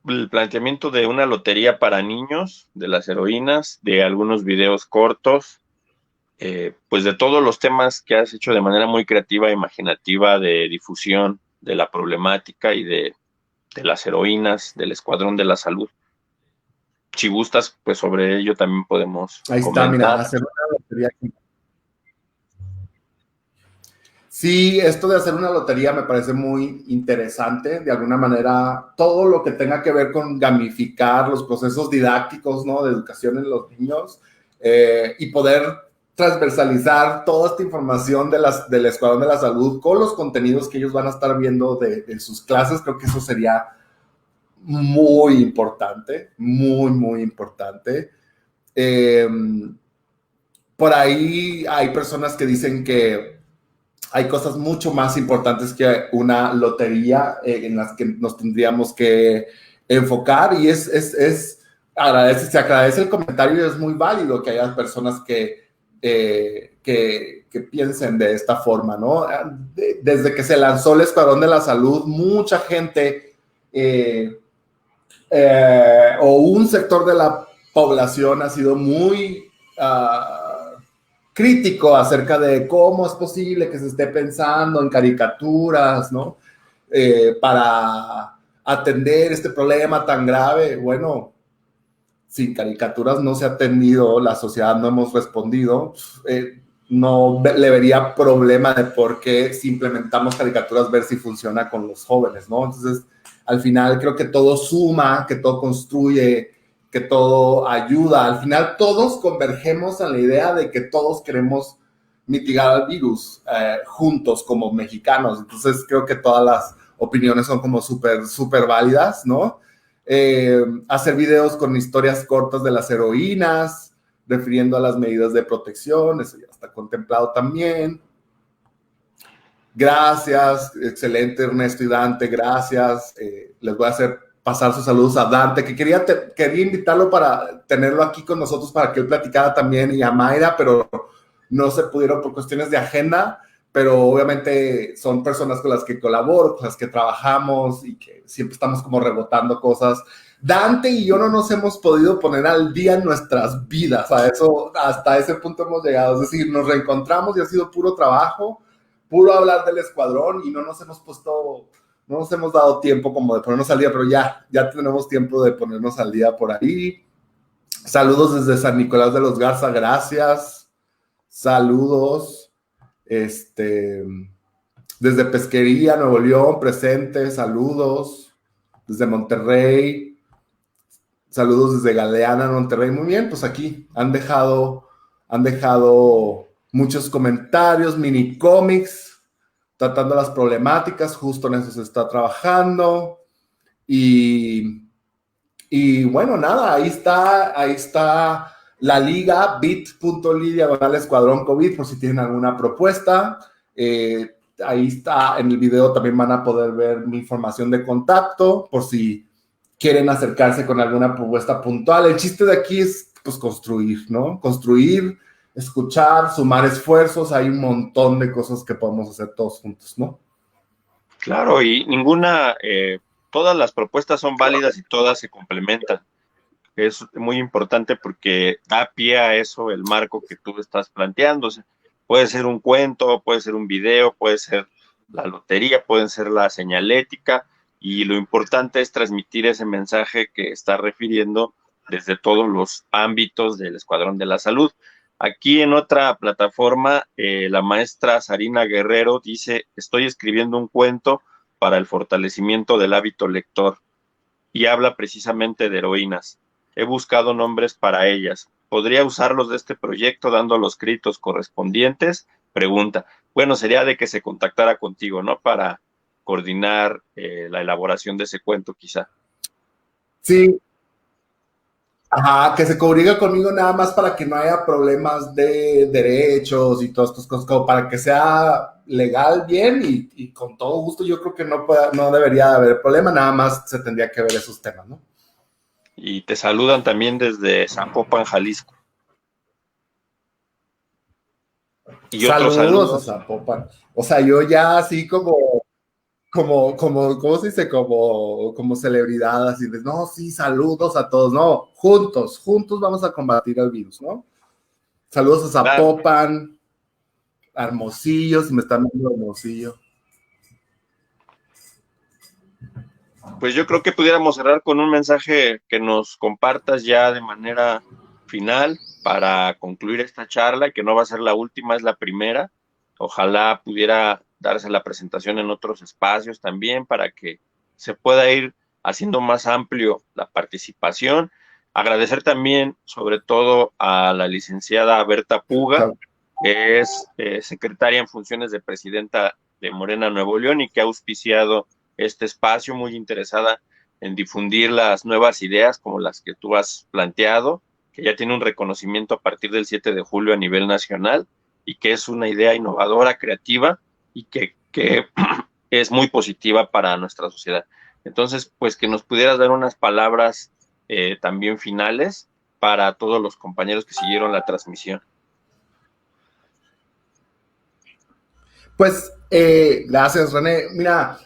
Speaker 2: el planteamiento de una lotería para niños, de las heroínas, de algunos videos cortos, pues de todos los temas que has hecho de manera muy creativa e imaginativa, de difusión de la problemática y de las heroínas, del Escuadrón de la Salud. Si gustas, pues sobre ello también podemos
Speaker 1: Ahí
Speaker 2: comentar.
Speaker 1: está, mira, hacer una lotería aquí. Sí, esto de hacer una lotería me parece muy interesante. De alguna manera, todo lo que tenga que ver con gamificar los procesos didácticos, ¿no? De educación en los niños y poder transversalizar toda esta información del Escuadrón de la Salud con los contenidos que ellos van a estar viendo de sus clases. Creo que eso sería muy importante, muy, muy importante. Por ahí hay personas que dicen que hay cosas mucho más importantes que una lotería en las que nos tendríamos que enfocar, y se agradece el comentario, y es muy válido que haya personas que piensen de esta forma, ¿no? Desde que se lanzó el Escuadrón de la Salud, mucha gente o un sector de la población ha sido muy crítico acerca de cómo es posible que se esté pensando en caricaturas, ¿no? Para atender este problema tan grave. Bueno, sin caricaturas no se ha atendido, la sociedad no hemos respondido. No le vería problema de por qué si implementamos caricaturas ver si funciona con los jóvenes, ¿no? Entonces, al final creo que todo suma, que todo construye, que todo ayuda. Al final todos convergemos en la idea de que todos queremos mitigar el virus juntos como mexicanos. Entonces creo que todas las opiniones son como súper válidas, ¿no? Hacer videos con historias cortas de las heroínas, refiriendo a las medidas de protección, eso ya está contemplado también. Gracias, excelente Ernesto y Dante, gracias. Les voy a hacer pasar sus saludos a Dante, que quería invitarlo para tenerlo aquí con nosotros para que él platicara también, y a Mayra, pero no se pudieron por cuestiones de agenda, pero obviamente son personas con las que colaboro, con las que trabajamos y que siempre estamos como rebotando cosas. Dante y yo no nos hemos podido poner al día en nuestras vidas, hasta ese punto hemos llegado, es decir, nos reencontramos y ha sido puro trabajo, puro hablar del escuadrón, y no nos hemos dado tiempo como de ponernos al día, pero ya tenemos tiempo de ponernos al día por ahí. Saludos desde San Nicolás de los Garza, gracias. Saludos. Desde Pesquería, Nuevo León, presente, saludos. Desde Monterrey, saludos desde Galeana, Monterrey. Muy bien, pues aquí han dejado muchos comentarios, mini cómics, tratando las problemáticas, justo en eso se está trabajando. Y bueno, nada, ahí está la liga, bit.ly/escuadrón COVID, por si tienen alguna propuesta. Ahí está, en el video también van a poder ver mi información de contacto, por si quieren acercarse con alguna propuesta puntual. El chiste de aquí es, pues, construir, ¿no? Construir, escuchar, sumar esfuerzos. Hay un montón de cosas que podemos hacer todos juntos, ¿no?
Speaker 2: Claro, y todas las propuestas son válidas y todas se complementan. Es muy importante porque da pie a eso el marco que tú estás planteando. O sea, puede ser un cuento, puede ser un video, puede ser la lotería, puede ser la señalética, y lo importante es transmitir ese mensaje que está refiriendo desde todos los ámbitos del Escuadrón de la Salud. Aquí en otra plataforma, la maestra Sarina Guerrero dice: estoy escribiendo un cuento para el fortalecimiento del hábito lector, y habla precisamente de heroínas. He buscado nombres para ellas. ¿Podría usarlos de este proyecto dando los créditos correspondientes? Pregunta. Bueno, sería de que se contactara contigo, ¿no? Para coordinar la elaboración de ese cuento, quizá.
Speaker 1: Sí. Ajá, que se comunique conmigo nada más para que no haya problemas de derechos y todas estas cosas, como para que sea legal bien, y con todo gusto. Yo creo que no debería de haber problema, nada más se tendría que ver esos temas, ¿no?
Speaker 2: Y te saludan también desde Zapopan, Jalisco. Y otros
Speaker 1: Saludos
Speaker 2: saludos.
Speaker 1: a Zapopan. O sea, yo ya así ¿cómo se dice? Como celebridad, así de, no, sí, saludos a todos, no, juntos vamos a combatir el virus, ¿no? Saludos a
Speaker 2: Claro.
Speaker 1: Zapopan, Hermosillo, si me están viendo Hermosillo.
Speaker 2: Pues yo creo que pudiéramos cerrar con un mensaje que nos compartas ya de manera final para concluir esta charla, que no va a ser la última, es la primera. Ojalá pudiera darse la presentación en otros espacios también para que se pueda ir haciendo más amplio la participación. Agradecer también, sobre todo, a la licenciada Berta Puga, es secretaria en funciones de presidenta de Morena Nuevo León y que ha auspiciado este espacio, muy interesada en difundir las nuevas ideas como las que tú has planteado, que ya tiene un reconocimiento a partir del 7 de julio a nivel nacional y que es una idea innovadora, creativa y que es muy positiva para nuestra sociedad. Entonces, pues que nos pudieras dar unas palabras también finales para todos los compañeros que siguieron la transmisión.
Speaker 1: Pues gracias, René. Mira,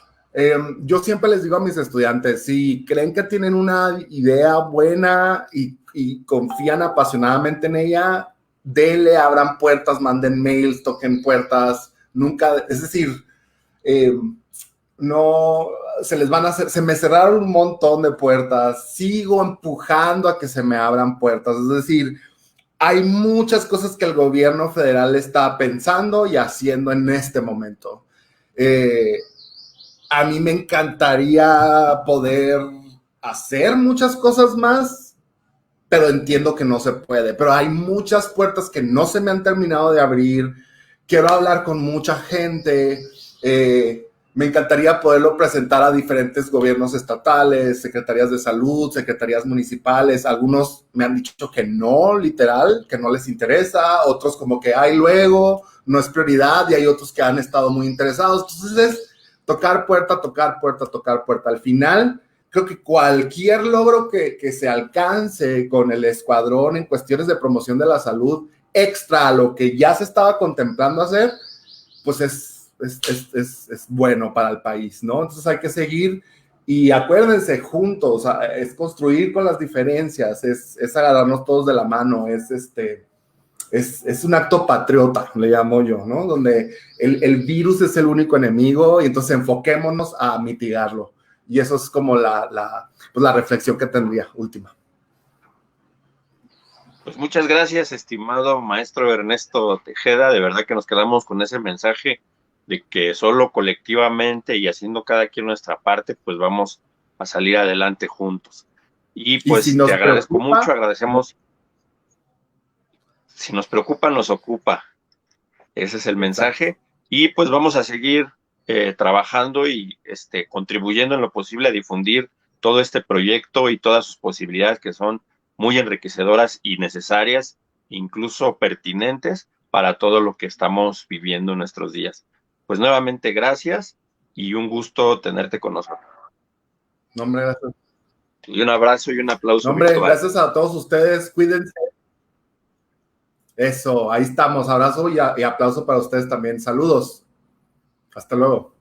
Speaker 1: yo siempre les digo a mis estudiantes, si creen que tienen una idea buena y confían apasionadamente en ella, denle, abran puertas, manden mails, toquen puertas, nunca, es decir, no, se les van a hacer, se me cerraron un montón de puertas, sigo empujando a que se me abran puertas, es decir, hay muchas cosas que el gobierno federal está pensando y haciendo en este momento. A mí me encantaría poder hacer muchas cosas más, pero entiendo que no se puede. Pero hay muchas puertas que no se me han terminado de abrir. Quiero hablar con mucha gente. Me encantaría poderlo presentar a diferentes gobiernos estatales, secretarías de salud, secretarías municipales. Algunos me han dicho que no, literal, que no les interesa. Otros como que hay luego, no es prioridad. Y hay otros que han estado muy interesados. Entonces es tocar puerta, tocar puerta, tocar puerta. Al final, creo que cualquier logro que se alcance con el escuadrón en cuestiones de promoción de la salud extra a lo que ya se estaba contemplando hacer, pues es bueno para el país, ¿no? Entonces hay que seguir y acuérdense juntos, es construir con las diferencias, es agarrarnos todos de la mano, es un acto patriota, le llamo yo, ¿no? Donde el virus es el único enemigo y entonces enfoquémonos a mitigarlo. Y eso es como pues la reflexión que tendría última.
Speaker 2: Pues muchas gracias, estimado maestro Ernesto Tejeda. De verdad que nos quedamos con ese mensaje de que solo colectivamente y haciendo cada quien nuestra parte, pues vamos a salir adelante juntos. Y pues
Speaker 1: si
Speaker 2: te
Speaker 1: nos
Speaker 2: agradezco
Speaker 1: preocupa,
Speaker 2: mucho, agradecemos. Si nos preocupa, nos ocupa. Ese es el
Speaker 1: exacto.
Speaker 2: mensaje. Y pues vamos a seguir trabajando y contribuyendo en lo posible a difundir todo este proyecto y todas sus posibilidades que son muy enriquecedoras y necesarias, incluso pertinentes para todo lo que estamos viviendo en nuestros días. Pues nuevamente gracias y un gusto tenerte con nosotros.
Speaker 1: No, hombre, gracias.
Speaker 2: Y un abrazo y un aplauso
Speaker 1: No, hombre,
Speaker 2: virtual.
Speaker 1: gracias a todos ustedes, cuídense. Eso, ahí estamos. Abrazo y aplauso para ustedes también. Saludos. Hasta luego.